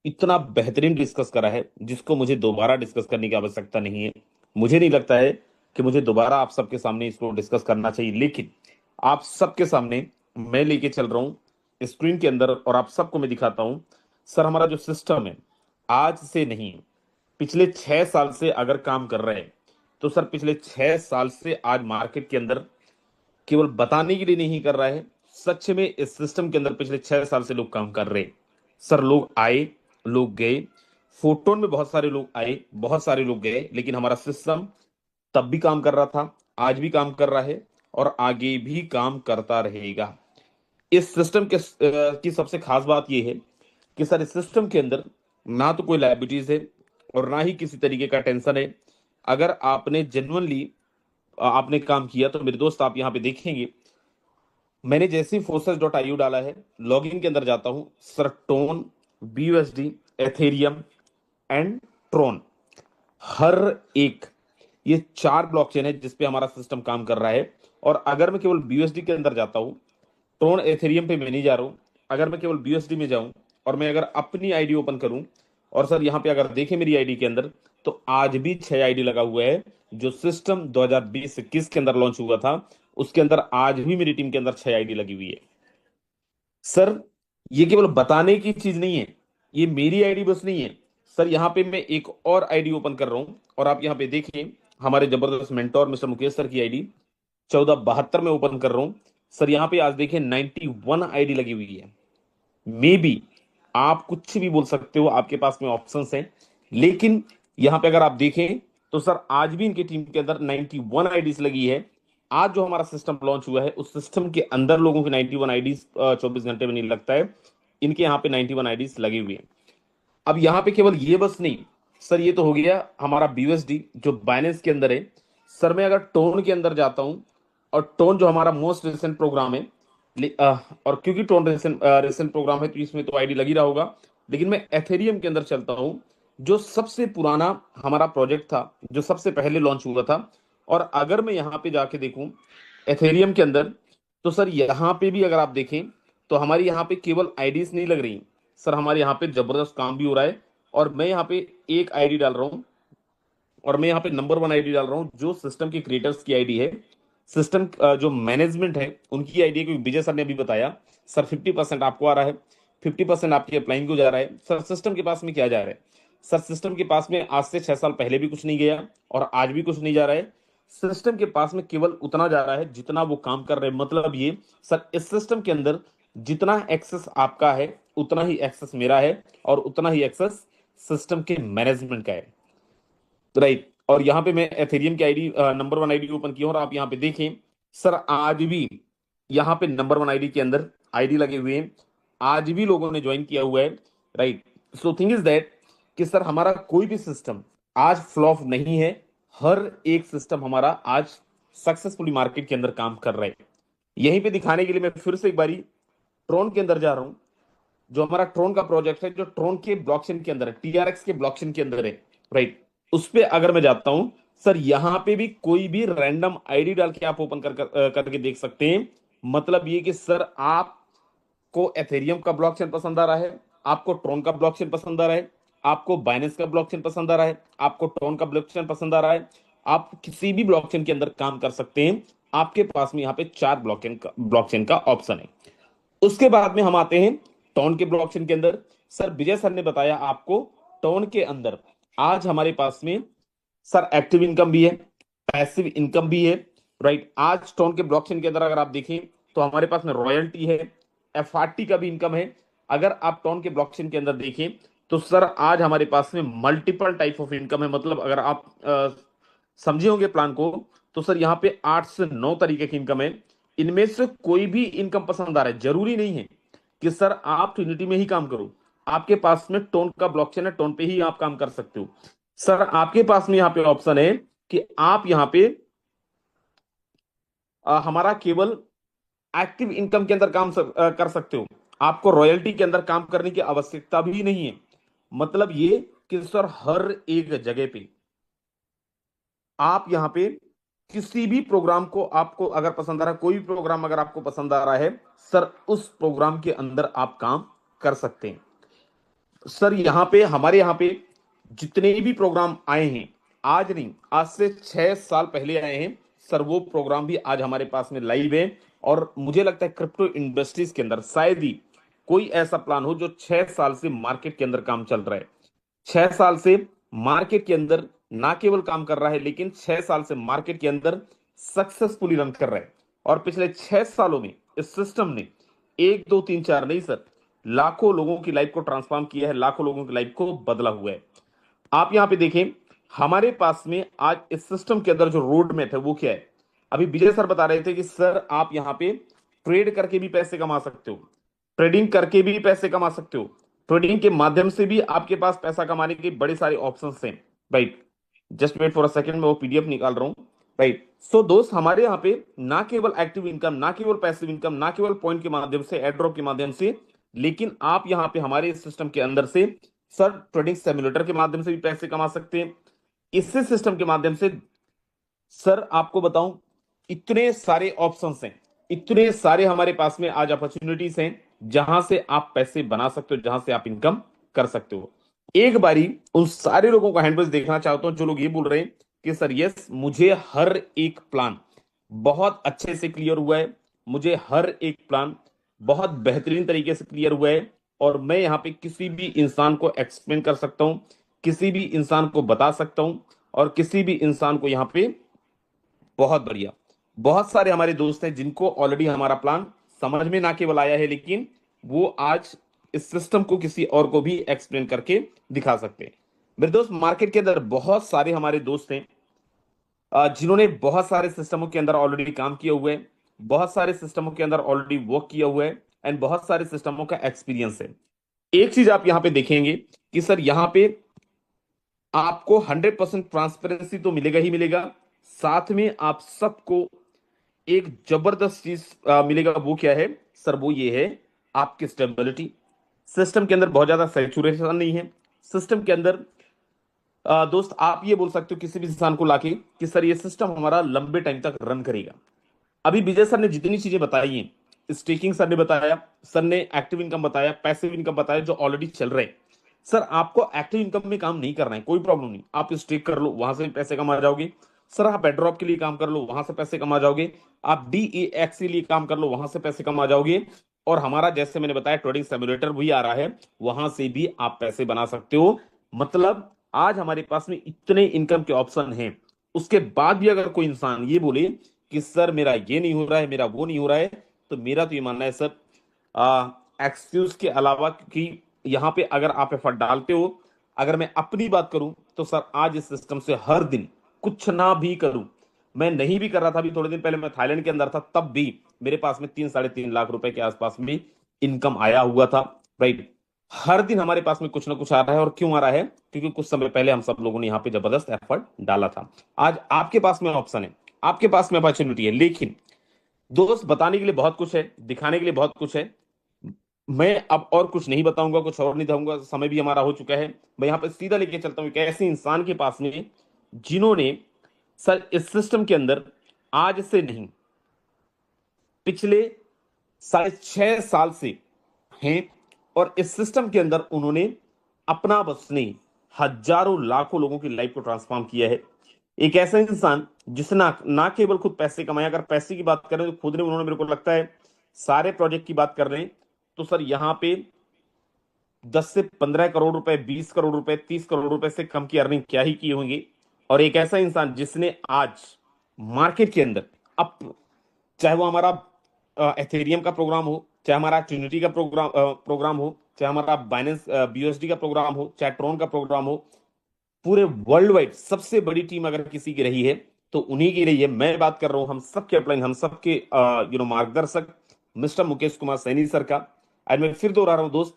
इतना बेहतरीन डिस्कस करा है जिसको मुझे दोबारा डिस्कस करने की आवश्यकता नहीं है। मुझे नहीं लगता है कि मुझे दोबारा आप सबके सामने इसको डिस्कस करना चाहिए, लेकिन आप सबके सामने मैं लेके चल रहा हूं स्क्रीन के अंदर और आप सबको मैं दिखाता हूं। सर, हमारा जो सिस्टम है आज से नहीं, पिछले 6 साल से अगर काम कर रहे हैं, तो सर पिछले 6 साल से आज मार्केट के अंदर केवल बताने के लिए नहीं कर रहा है, सच में इस सिस्टम के अंदर पिछले 6 साल से लोग काम कर रहे हैं। सर, लोग आए, लोग गए, फोटोन में बहुत सारे लोग आए, बहुत सारे लोग गए, लेकिन हमारा सिस्टम तब भी काम कर रहा था, आज भी काम कर रहा है और आगे भी काम करता रहेगा। इस सिस्टम के की सबसे खास बात यह है कि सर इस सिस्टम के अंदर ना तो कोई लायबिलिटीज है और ना ही किसी तरीके का टेंशन है। अगर आपने जेन्युइनली आपने काम किया तो मेरे दोस्त आप यहाँ पे देखेंगे मैंने जैसे ही forces.io डाला है, लॉगिन के अंदर जाता हूं sir, ton, BUSD, Ethereum and Tron, हर एक, ये 4 ब्लॉकचेन है जिसपे हमारा सिस्टम काम कर रहा है। और अगर मैं केवल BUSD के अंदर जाता हूं, ट्रोन एथेरियम पे मैं नहीं जा रहा हूं, अगर मैं केवल BUSD में जाऊं और मैं अगर अपनी आईडी ओपन करूं, और सर यहाँ पे अगर देखें मेरी आईडी के अंदर, तो आज भी 6 आईडी लगा हुआ है। जो सिस्टम 2020-21 के अंदर लॉन्च हुआ था, उसके अंदर आज भी मेरी टीम के अंदर 6 आईडी लगी हुई है। सर ये केवल बताने की चीज नहीं है, ये मेरी आईडी बस नहीं है सर। यहाँ पे मैं एक और आईडी ओपन कर रहा हूं, और आप यहाँ पे देखिए हमारे जबरदस्त मेंटोर मिस्टर मुकेश सर की आईडी 1472 में ओपन कर रहा हूं सर। यहाँ पे आज देखिए 91 आईडी लगी हुई है। मे बी आप कुछ भी बोल सकते हो, आपके पास में ऑप्शंस हैं, लेकिन यहाँ पे अगर आप देखें तो सर आज भी इनकी टीम के अंदर 91 आईडीज लगी है। आज जो हमारा सिस्टम लॉन्च हुआ है, उस सिस्टम के अंदर लोगों की 91 आईडीज 24 घंटे में नहीं लगता है, इनके यहाँ पे 91 आईडीज लगी हुई है। अब यहाँ पे केवल ये बस नहीं सर, ये तो हो गया हमारा BUSD जो बाइनेंस के अंदर है। सर मैं अगर टोन के अंदर जाता हूं, और टोन जो हमारा मोस्ट रिसेंट प्रोग्राम है, और क्योंकि टोन रिसेंट प्रोग्राम है तो इसमें तो आईडी लगी रहा होगा, लेकिन मैं एथेरियम के अंदर चलता हूं, जो सबसे पुराना हमारा प्रोजेक्ट था, जो सबसे पहले लॉन्च हुआ था। और अगर मैं यहाँ पे जाके देखूं एथेरियम के अंदर, तो सर यहाँ पे भी अगर आप देखें तो हमारी यहाँ पे केवल आईडीज नहीं लग रही सर, हमारे यहाँ पे जबरदस्त काम भी हो रहा है। और मैं यहाँ पे एक आईडी डाल रहा हूँ, और मैं यहाँ पे नंबर 1 आईडी डाल रहा हूँ, जो सिस्टम के क्रिएटर्स की आईडी है, सिस्टम जो मैनेजमेंट है उनकी आईडी है। क्योंकि विजय सर ने अभी बताया सर 50% आपको आ रहा है, 50% आपकी अपलाइन को जा रहा है। सर सिस्टम के पास में क्या जा रहा है? सर सिस्टम के पास में आज से 6 साल पहले भी कुछ नहीं गया, और आज भी कुछ नहीं जा रहा है। सिस्टम के पास में केवल उतना जा रहा है जितना वो काम कर रहे हैं। मतलब ये सर, इस सिस्टम के अंदर जितना एक्सेस आपका है उतना ही एक्सेस मेरा है, और उतना ही एक्सेस सिस्टम के मैनेजमेंट का है, राइट। और यहाँ पे मैं एथेरियम की आईडी नंबर 1 आईडी ओपन की हूं, और आप यहाँ पे देखें सर, आज भी यहाँ पे नंबर 1 आईडी के अंदर आईडी लगे हुए हैं, आज भी लोगों ने ज्वाइन किया हुआ है, right. So thing is that कि सर हमारा कोई भी सिस्टम आज फ्लॉप नहीं है, हर एक सिस्टम हमारा आज सक्सेसफुली मार्केट के अंदर काम कर रहा है। यहीं पे दिखाने के लिए मैं फिर से एक बारी ट्रोन के अंदर जा रहा हूं, जो हमारा ट्रोन का प्रोजेक्ट है, जो ट्रोन के ब्लॉकचेन के अंदर है, TRX के ब्लॉकचेन के अंदर है, राइट। उस पे अगर मैं जाता हूं सर, यहां पे भी कोई भी रैंडम आईडी डाल के आप ओपन करके देख सकते हैं। मतलब ये कि सर आपको एथेरियम का ब्लॉकचेन पसंद आ रहा है, आपको ट्रोन का ब्लॉकचेन पसंद आ रहा है, आपको बाइनेंस का ब्लॉकचेन पसंद आ रहा है, आपको ट्रोन का ब्लॉकचेन पसंद आ रहा है, आप किसी भी ब्लॉकचेन के अंदर काम कर सकते हैं। आपके पास में यहाँ पे 4 ब्लॉकचेन का ऑप्शन है। उसके बाद में हम आते हैं टोन के ब्लॉकचेन के अंदर। सर विजय सर ने बताया आपको, टोन के अंदर आज हमारे पास में सर एक्टिव इनकम भी है, पैसिव इनकम भी है, राइट। आज टोन के ब्लॉकचेन के अंदर अगर आप देखें तो हमारे पास में रॉयल्टी है, FRT का भी इनकम है। अगर आप टोन के ब्लॉकचेन के अंदर देखें तो सर आज हमारे पास में मल्टीपल टाइप ऑफ इनकम है। मतलब अगर आप समझे होंगे प्लान को, तो सर यहाँ पे 8 से 9 तरीके की इनकम है। इनमें से कोई भी इनकम पसंद आ रहा है, जरूरी नहीं है कि सर आप ट्रिनिटी में ही काम करो। आपके पास में टोन का ब्लॉकचेन है, टोन पे ही आप काम कर सकते हो। सर आपके पास में यहाँ पे ऑप्शन है कि आप यहाँ पे हमारा केवल एक्टिव इनकम के अंदर काम कर सकते हो, आपको रॉयल्टी के अंदर काम करने की आवश्यकता भी नहीं है। मतलब ये कि सर हर एक जगह पे आप यहाँ पे किसी भी प्रोग्राम को आपको अगर पसंद आ रहा है, कोई भी प्रोग्राम अगर आपको पसंद आ रहा है सर, उस प्रोग्राम के अंदर आप काम कर सकते हैं। सर यहाँ पे हमारे यहाँ पे जितने भी प्रोग्राम आए हैं, आज नहीं आज से 6 साल पहले आए हैं सर, वो प्रोग्राम भी आज हमारे पास में लाइव है। और मुझे लगता है क्रिप्टो इंडस्ट्रीज के अंदर शायद ही कोई ऐसा प्लान हो जो 6 साल से मार्केट के अंदर काम चल रहा है। 6 साल से मार्केट के अंदर ना केवल काम कर रहा है, लेकिन 6 साल से मार्केट के अंदर सक्सेसफुली रन कर रहा है। और पिछले 6 सालों में इस सिस्टम ने 1 2 3 4 नहीं सर, लाखों लोगों की लाइफ को ट्रांसफॉर्म किया है, लाखों लोगों की लाइफ को बदला हुआ है। आप यहां पे देखें हमारे पास में आज इस सिस्टम के अंदर जो रोड मैप है वो क्या है। अभी विजय सर बता रहे थे कि सर आप यहां पे ट्रेड करके भी पैसे कमा सकते हो, ट्रेडिंग करके भी पैसे कमा सकते हो, ट्रेडिंग के माध्यम से भी आपके पास पैसा कमाने के बड़े सारे ऑप्शंस हैं, right. Just wait for a second, मैं वो PDF निकाल रहा हूं। राइट। सो दोस्त, हमारे यहाँ पे ना केवल एक्टिव इनकम, ना केवल पैसिव इनकम, ना केवल पॉइंट के माध्यम से, एड ड्रॉप के माध्यम से, लेकिन आप यहाँ पे हमारे इस सिस्टम के अंदर से सर ट्रेडिंग सिमुलेटर के माध्यम से भी पैसे कमा सकते हैं। इसी सिस्टम के माध्यम से सर आपको बताऊं, इतने सारे ऑप्शंस हैं, इतने सारे हमारे पास में आज अपॉर्चुनिटीज हैं जहां से आप पैसे बना सकते हो, जहां से आप इनकम कर सकते हो। एक बारी उन सारे लोगों का हैंडबुक देखना चाहता हूं जो लोग ये बोल रहे हैं कि सर यस, मुझे हर एक प्लान बहुत अच्छे से क्लियर हुआ है, मुझे हर एक प्लान बहुत बेहतरीन तरीके से क्लियर हुआ है, और मैं यहाँ पे किसी भी इंसान को एक्सप्लेन कर सकता हूं, किसी भी इंसान को बता सकता हूं, और किसी भी इंसान को यहाँ पे बहुत बढ़िया। बहुत सारे हमारे दोस्त हैं जिनको ऑलरेडी हमारा प्लान समझ में ना केवल आया है, लेकिन वो आज इस सिस्टम को किसी और को भी एक्सप्लेन करके दिखा सकते हैं। मेरे दोस्त, मार्केट के अंदर बहुत सारे हमारे दोस्त हैं जिन्होंने बहुत सारे सिस्टमों के अंदर ऑलरेडी काम किया हुआ है, बहुत सारे सिस्टमों के अंदर ऑलरेडी वर्क किया हुआ है, एंड बहुत सारे सिस्टमों का एक्सपीरियंस है। एक चीज आप यहां पे देखेंगे कि सर यहां पे आपको 100% ट्रांसपेरेंसी तो मिलेगा ही मिलेगा, साथ में आप सबको एक जबरदस्त चीज मिलेगा। वो क्या है सर? वो ये है आपकी स्टेबिलिटी। सिस्टम के अंदर बहुत ज्यादा सैचुरेशन नहीं है। सिस्टम के अंदर दोस्त आप ये बोल सकते हो किसी भी इंसान को लाके कि सर ये सिस्टम हमारा लंबे टाइम तक रन करेगा। अभी विजय सर ने जितनी चीजें बताई हैं, स्टेकिंग सर ने बताया, सर ने एक्टिव इनकम बताया, पैसिव इनकम बताया जो ऑलरेडी चल रहे हैं। सर आपको एक्टिव इनकम में काम नहीं करना है, कोई प्रॉब्लम नहीं, आप स्टेक कर लो, वहां से भी पैसे कमा जाओगे। सर आप एड्रॉप के लिए काम कर लो, वहां से पैसे कमा जाओगे। आप DEX के लिए काम कर लो, वहां से पैसे कमा जाओगे। और हमारा जैसे मैंने बताया ट्रेडिंग सिमुलेटर भी आ रहा है, वहां से भी आप पैसे बना सकते हो। मतलब आज हमारे पास में इतने इनकम के ऑप्शन हैं, उसके बाद भी अगर कोई इंसान ये बोले कि सर मेरा ये नहीं हो रहा है, मेरा वो नहीं हो रहा है, तो मेरा तो ये मानना है सर एक्सक्यूज के अलावा, क्योंकि यहाँ पे अगर आप एफर्ट डालते हो, अगर मैं अपनी बात करूं तो सर आज इस सिस्टम से हर दिन कुछ ना भी करूं, मैं नहीं भी कर रहा था, अभी थोड़े दिन पहले मैं थाईलैंड के अंदर था, तब भी मेरे पास में 3-3.5 लाख रुपए के आसपास में इनकम आया हुआ था। राइट। हर दिन हमारे पास में कुछ ना कुछ आ रहा है, और क्यों आ रहा है? क्योंकि कुछ समय पहले हम सब लोगों ने यहाँ पे जबरदस्त एफर्ट डाला था। आज आपके पास में ऑप्शन है, आपके पास में अपॉर्चुनिटी है, लेकिन दोस्त बताने के लिए बहुत कुछ है, दिखाने के लिए बहुत कुछ है। मैं अब और कुछ नहीं बताऊंगा, कुछ और नहीं दूंगा, समय भी हमारा हो चुका है। मैं यहाँ पे सीधा लेके चलता हूँ एक ऐसे इंसान के पास में जिन्होंने सर इस सिस्टम के अंदर आज से नहीं, पिछले 6.5 साल से हैं, और इस सिस्टम के अंदर उन्होंने अपना बस नहीं, हजारों लाखों लोगों की लाइफ को ट्रांसफॉर्म किया है। एक ऐसा इंसान जिसने ना केवल खुद पैसे कमाए, अगर पैसे की बात करें तो खुद ने, उन्होंने, मेरे को लगता है सारे प्रोजेक्ट की बात कर रहे हैं तो सर यहां पे 10 से 15 करोड़ रुपए, 20 करोड़ रुपए, 30 करोड़ रुपए से कम की अर्निंग क्या ही की होंगी। और एक ऐसा इंसान जिसने आज मार्केट के अंदर, अब चाहे वो हमारा एथेरियम का प्रोग्राम हो, चाहे हमारा ट्रिनिटी का प्रोग्राम हो, चाहे हमारा बाइनेंस BUSD का प्रोग्राम हो, चाहे ट्रोन का प्रोग्राम हो, पूरे वर्ल्ड वाइड सबसे बड़ी टीम अगर किसी की रही है तो उन्हीं की रही है। मैं बात कर रहा हूं हम सबके अपलाइन, हम सबके मार्गदर्शक मिस्टर मुकेश कुमार सैनी सर का। एंड मैं फिर दोहरा रहा हूं दोस्त,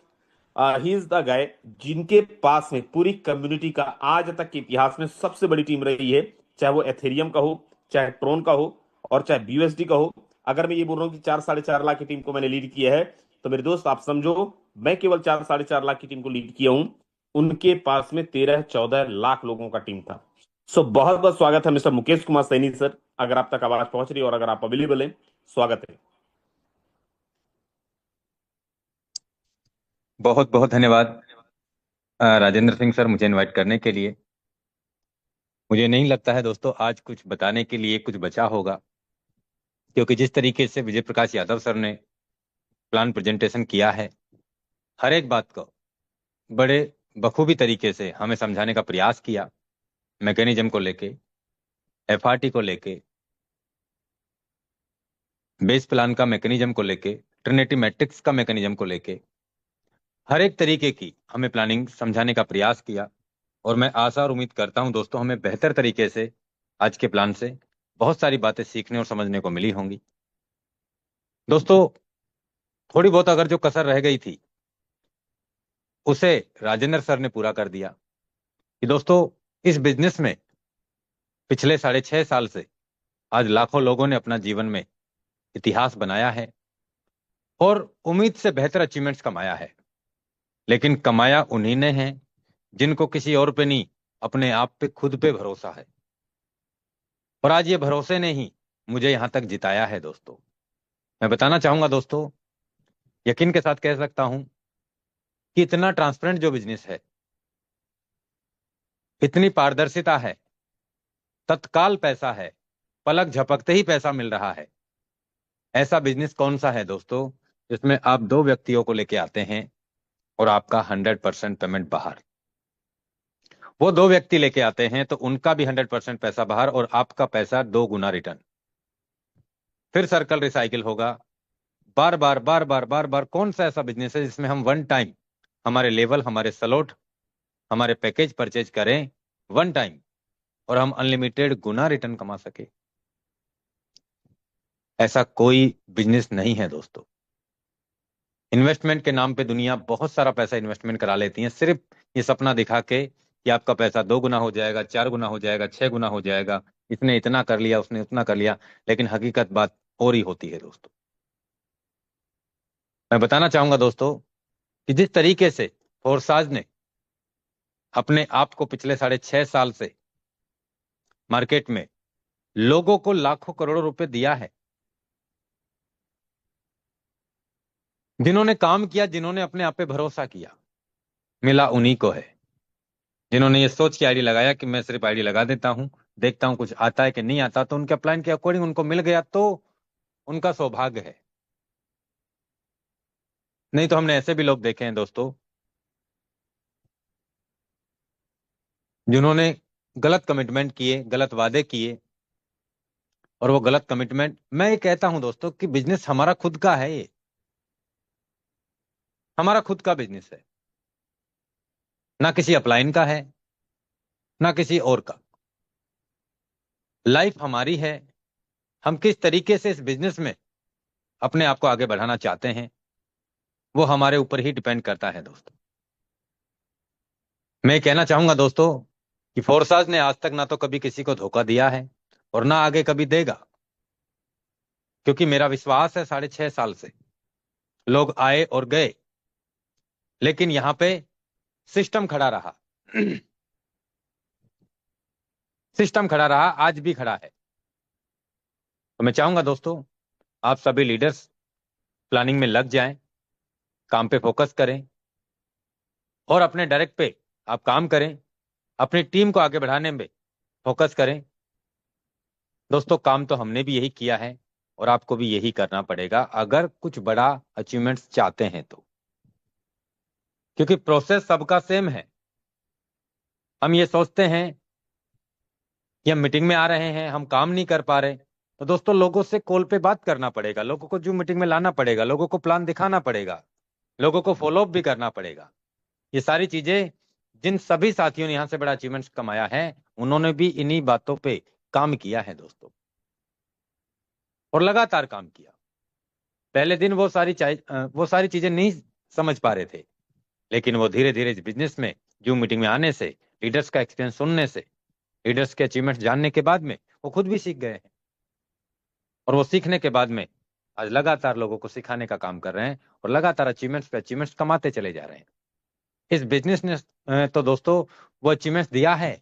ही इज द गाय जिनके पास में पूरी कम्युनिटी का आज तक के इतिहास में सबसे बड़ी टीम रही है, चाहे वो एथेरियम का हो, चाहे ट्रोन का हो, और चाहे BUSD का हो। अगर मैं ये बोल रहा हूं कि 4-4.5 लाख की टीम को मैंने लीड किया है, तो मेरे दोस्त आप समझो मैं केवल 4-4.5 लाख की टीम को लीड किया हूं, उनके पास में 13-14 लाख लोगों का टीम था। सो बहुत बहुत स्वागत है मिस्टर मुकेश कुमार सैनी सर, अगर आप तक आवाज पहुंच रही है और अगर आप अवेलेबल हैं, स्वागत है। बहुत बहुत धन्यवाद राजेंद्र सिंह सर, मुझे इनवाइट करने के लिए। मुझे नहीं लगता है दोस्तों आज कुछ बताने के लिए कुछ बचा होगा, क्योंकि जिस तरीके से विजय प्रकाश यादव सर ने प्लान प्रेजेंटेशन किया है, हर एक बात को बड़े बखूबी तरीके से हमें समझाने का प्रयास किया। मैकेनिज्म को लेके, FRT को लेके, बेस प्लान का मैकेनिज्म को लेके, ट्रिनिटी मैट्रिक्स का मैकेनिज्म को लेके, हर एक तरीके की हमें प्लानिंग समझाने का प्रयास किया। और मैं आशा और उम्मीद करता हूं दोस्तों हमें बेहतर तरीके से आज के प्लान से बहुत सारी बातें सीखने और समझने को मिली होंगी। दोस्तों थोड़ी बहुत अगर जो कसर रह गई थी उसे राजेंद्र सर ने पूरा कर दिया कि दोस्तों इस बिजनेस में पिछले 6.5 साल से आज लाखों लोगों ने अपना जीवन में इतिहास बनाया है और उम्मीद से बेहतर अचीवमेंट्स कमाया है, लेकिन कमाया उन्हीं ने है जिनको किसी और पे नहीं, अपने आप पे, खुद पे भरोसा है। और आज ये भरोसे ने ही मुझे यहां तक जिताया है दोस्तों। मैं बताना चाहूंगा दोस्तों, यकीन के साथ कह सकता हूं कि इतना ट्रांसपेरेंट जो बिजनेस है, इतनी पारदर्शिता है, तत्काल पैसा है, पलक झपकते ही पैसा मिल रहा है, ऐसा बिजनेस कौन सा है दोस्तों जिसमें आप दो व्यक्तियों को लेके आते हैं और आपका 100% पेमेंट बाहर, वो दो व्यक्ति लेके आते हैं तो उनका भी 100% पैसा बाहर और आपका पैसा 2 गुना रिटर्न। फिर सर्कल रिसाइकिल होगा, बार बार बार बार बार बार। कौन सा ऐसा बिजनेस है जिसमें हम वन टाइम हमारे लेवल, हमारे सलोट, हमारे पैकेज परचेज करें वन टाइम और हम अनलिमिटेड गुना रिटर्न कमा सके? ऐसा कोई बिजनेस नहीं है दोस्तों। इन्वेस्टमेंट के नाम पे दुनिया बहुत सारा पैसा इन्वेस्टमेंट करा लेती है, सिर्फ ये सपना दिखा के कि आपका पैसा 2 गुना हो जाएगा, 4 गुना हो जाएगा, 6 गुना हो जाएगा, इसने इतना कर लिया, उसने उतना कर लिया, लेकिन हकीकत बात और ही होती है दोस्तों। मैं बताना चाहूंगा दोस्तों कि जिस तरीके से फोर्साज ने अपने आप को पिछले 6.5 साल से मार्केट में लोगों को लाखों करोड़ों रुपए दिया है, जिन्होंने काम किया, जिन्होंने अपने आप पे भरोसा किया, मिला उन्हीं को है। जिन्होंने ये सोच के आईडी लगाया कि मैं सिर्फ आईडी लगा देता हूं, देखता हूं कुछ आता है कि नहीं आता, तो उनके प्लान के अकॉर्डिंग उनको मिल गया तो उनका सौभाग्य है। नहीं तो हमने ऐसे भी लोग देखे हैं दोस्तों जिन्होंने गलत कमिटमेंट किए, गलत वादे किए, और वो गलत कमिटमेंट, मैं ये कहता हूं दोस्तों कि बिजनेस हमारा खुद का है, ये हमारा खुद का बिजनेस है, ना किसी अपलाइन का है, ना किसी और का। लाइफ हमारी है, हम किस तरीके से इस बिजनेस में अपने आप को आगे बढ़ाना चाहते हैं वो हमारे ऊपर ही डिपेंड करता है दोस्तों। मैं कहना चाहूंगा दोस्तों कि फोर्साज ने आज तक ना तो कभी किसी को धोखा दिया है और ना आगे कभी देगा, क्योंकि मेरा विश्वास है 6.5 साल से लोग आए और गए, लेकिन यहां पे सिस्टम खड़ा रहा। सिस्टम खड़ा रहा, आज भी खड़ा है। तो मैं चाहूंगा दोस्तों आप सभी लीडर्स प्लानिंग में लग जाएं, काम पे फोकस करें और अपने डायरेक्ट पे आप काम करें, अपनी टीम को आगे बढ़ाने में फोकस करें। दोस्तों काम तो हमने भी यही किया है और आपको भी यही करना पड़ेगा अगर कुछ बड़ा अचीवमेंट्स चाहते हैं तो, क्योंकि प्रोसेस सबका सेम है। हम ये सोचते हैं कि हम मीटिंग में आ रहे हैं, हम काम नहीं कर पा रहे, तो दोस्तों लोगों से कॉल पे बात करना पड़ेगा, लोगों को जूम मीटिंग में लाना पड़ेगा, लोगों को प्लान दिखाना पड़ेगा, लोगों को फॉलो अप भी करना पड़ेगा। ये सारी चीजें जिन सभी साथियों ने यहां से बड़ा अचीवमेंट्स कमाया है, उन्होंने भी इन्हीं बातों पे काम किया है दोस्तों, और लगातार काम किया। पहले दिन वो सारी चीजें नहीं समझ पा रहे थे, लेकिन वो धीरे धीरे इस बिजनेस में जूम मीटिंग में आने से, लीडर्स का एक्सपीरियंस सुनने से, लीडर्स के अचीवमेंट्स जानने के बाद में वो खुद भी सीख गए हैं, और वो सीखने के बाद में आज लगातार लोगों को सिखाने का काम कर रहे हैं और लगातार अचीवमेंट्स पे अचीवमेंट्स कमाते चले जा रहे हैं। इस बिजनेस ने तो दोस्तों वो अचीवमेंट्स दिया है,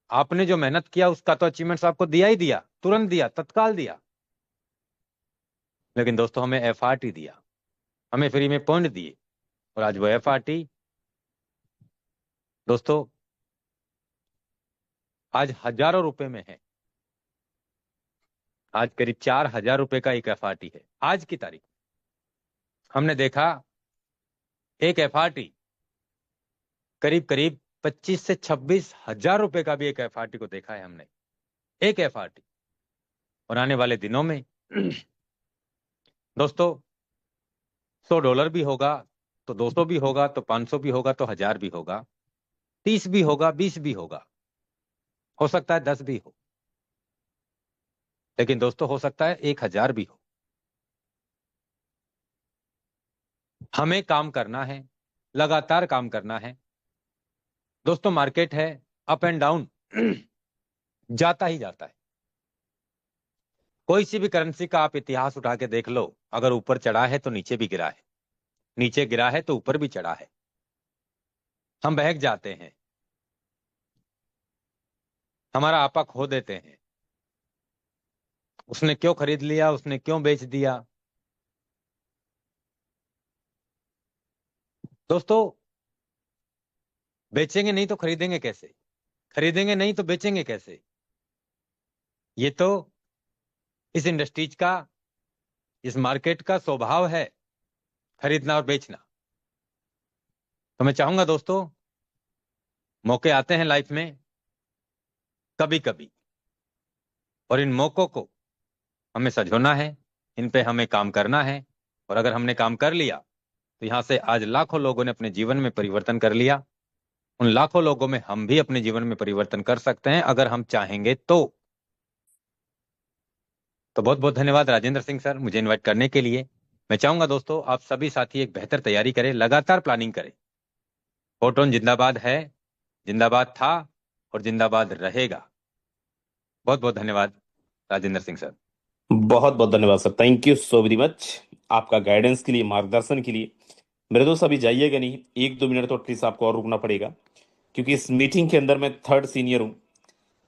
आपने जो मेहनत किया उसका तो अचीवमेंट्स आपको दिया ही दिया, तुरंत दिया, तत्काल दिया। लेकिन दोस्तों हमें एफआरटी दिया, हमें फ्री में पॉइंट दिए, और आज वो एफआरटी दोस्तों आज हजारों रुपए में है। आज करीब 4,000 रुपए का एक एफआरटी है। आज की तारीख हमने देखा एक एफआरटी करीब करीब 25 से 26 हजार रुपए का भी एक एफआरटी को देखा है हमने, एक एफआरटी। और आने वाले दिनों में दोस्तों $100 भी होगा तो 200 भी होगा तो 500 भी होगा तो 1000 भी होगा, 30 भी होगा, 20 भी होगा, हो सकता है 10 भी हो, लेकिन दोस्तों हो सकता है 1000 भी हो। हमें काम करना है, लगातार काम करना है दोस्तों। मार्केट है अप एंड डाउन, जाता ही जाता है, कोई सी भी करेंसी का आप इतिहास उठा के देख लो, अगर ऊपर चढ़ा है तो नीचे भी गिरा है, नीचे गिरा है तो ऊपर भी चढ़ा है। हम बहक जाते हैं, हमारा आपा खो देते हैं। उसने क्यों खरीद लिया, उसने क्यों बेच दिया। दोस्तों, बेचेंगे नहीं तो खरीदेंगे कैसे, खरीदेंगे नहीं तो बेचेंगे कैसे। ये तो इस इंडस्ट्रीज का, इस मार्केट का स्वभाव है, खरीदना और बेचना। तो मैं चाहूंगा दोस्तों, मौके आते हैं लाइफ में कभी कभी, और इन मौकों को हमें सजोना है, इन पे हमें काम करना है। और अगर हमने काम कर लिया तो यहां से आज लाखों लोगों ने अपने जीवन में परिवर्तन कर लिया। उन लाखों लोगों में हम भी अपने जीवन में परिवर्तन कर सकते हैं अगर हम चाहेंगे तो बहुत बहुत धन्यवाद राजेंद्र सिंह सर, मुझे इनवाइट करने के लिए। मैं चाहूंगा दोस्तों, आप सभी साथी एक बेहतर तैयारी करें, लगातार प्लानिंग करें। फोटोन जिंदाबाद है, जिंदाबाद था और जिंदाबाद रहेगा। बहुत बहुत धन्यवाद राजेंद्र सिंह सर। बहुत बहुत धन्यवाद sir, thank you so very much आपका गाइडेंस के लिए, मार्गदर्शन के लिए। मेरे दोस्त अभी जाइएगा नहीं, 1-2 मिनट तो एटलीस्ट आपको और रुकना पड़ेगा, क्योंकि इस मीटिंग के अंदर मैं थर्ड सीनियर हूँ।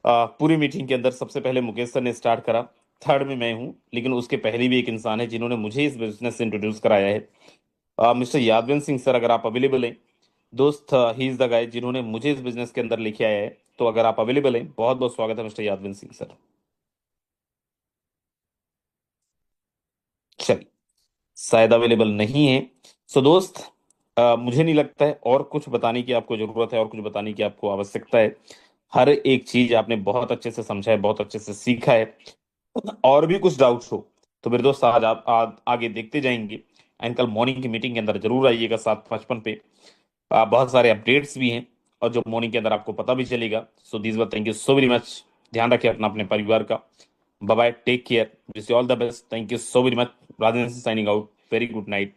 पूरी मीटिंग के अंदर सबसे पहले मुकेश सर ने स्टार्ट करा, थर्ड में मैं हूँ, लेकिन उसके पहले भी एक इंसान है जिन्होंने मुझे इस बिजनेस से इंट्रोड्यूस कराया है। मिस्टर यादवेंद्र सिंह सर, अगर आप अवेलेबल हैं दोस्त, ही इज द गाय जिन्होंने मुझे इस बिजनेस के अंदर लेके आया है। तो अगर आप अवेलेबल हैं, बहुत बहुत स्वागत है मिस्टर यादवेंद्र सिंह सर। चलिए, शायद अवेलेबल नहीं है। सो दोस्त, मुझे नहीं लगता है और कुछ बताने की आपको जरूरत है और कुछ बताने की आपको आवश्यकता है। हर एक चीज आपने बहुत अच्छे से समझा है, बहुत अच्छे से सीखा है। और भी कुछ डाउट्स हो तो मेरे दोस्त आज आप आगे देखते जाएंगे। एंड कल मॉर्निंग की मीटिंग के अंदर जरूर आइएगा 7:55 पे। बहुत सारे अपडेट्स भी हैं और जो मॉर्निंग के अंदर आपको पता भी चलेगा। So this were, thank you so very much. ध्यान रखिए अपना, अपने परिवार का। Bye bye, take care, wish you all the best, thank you so very much. Rajendra signing out, very good night.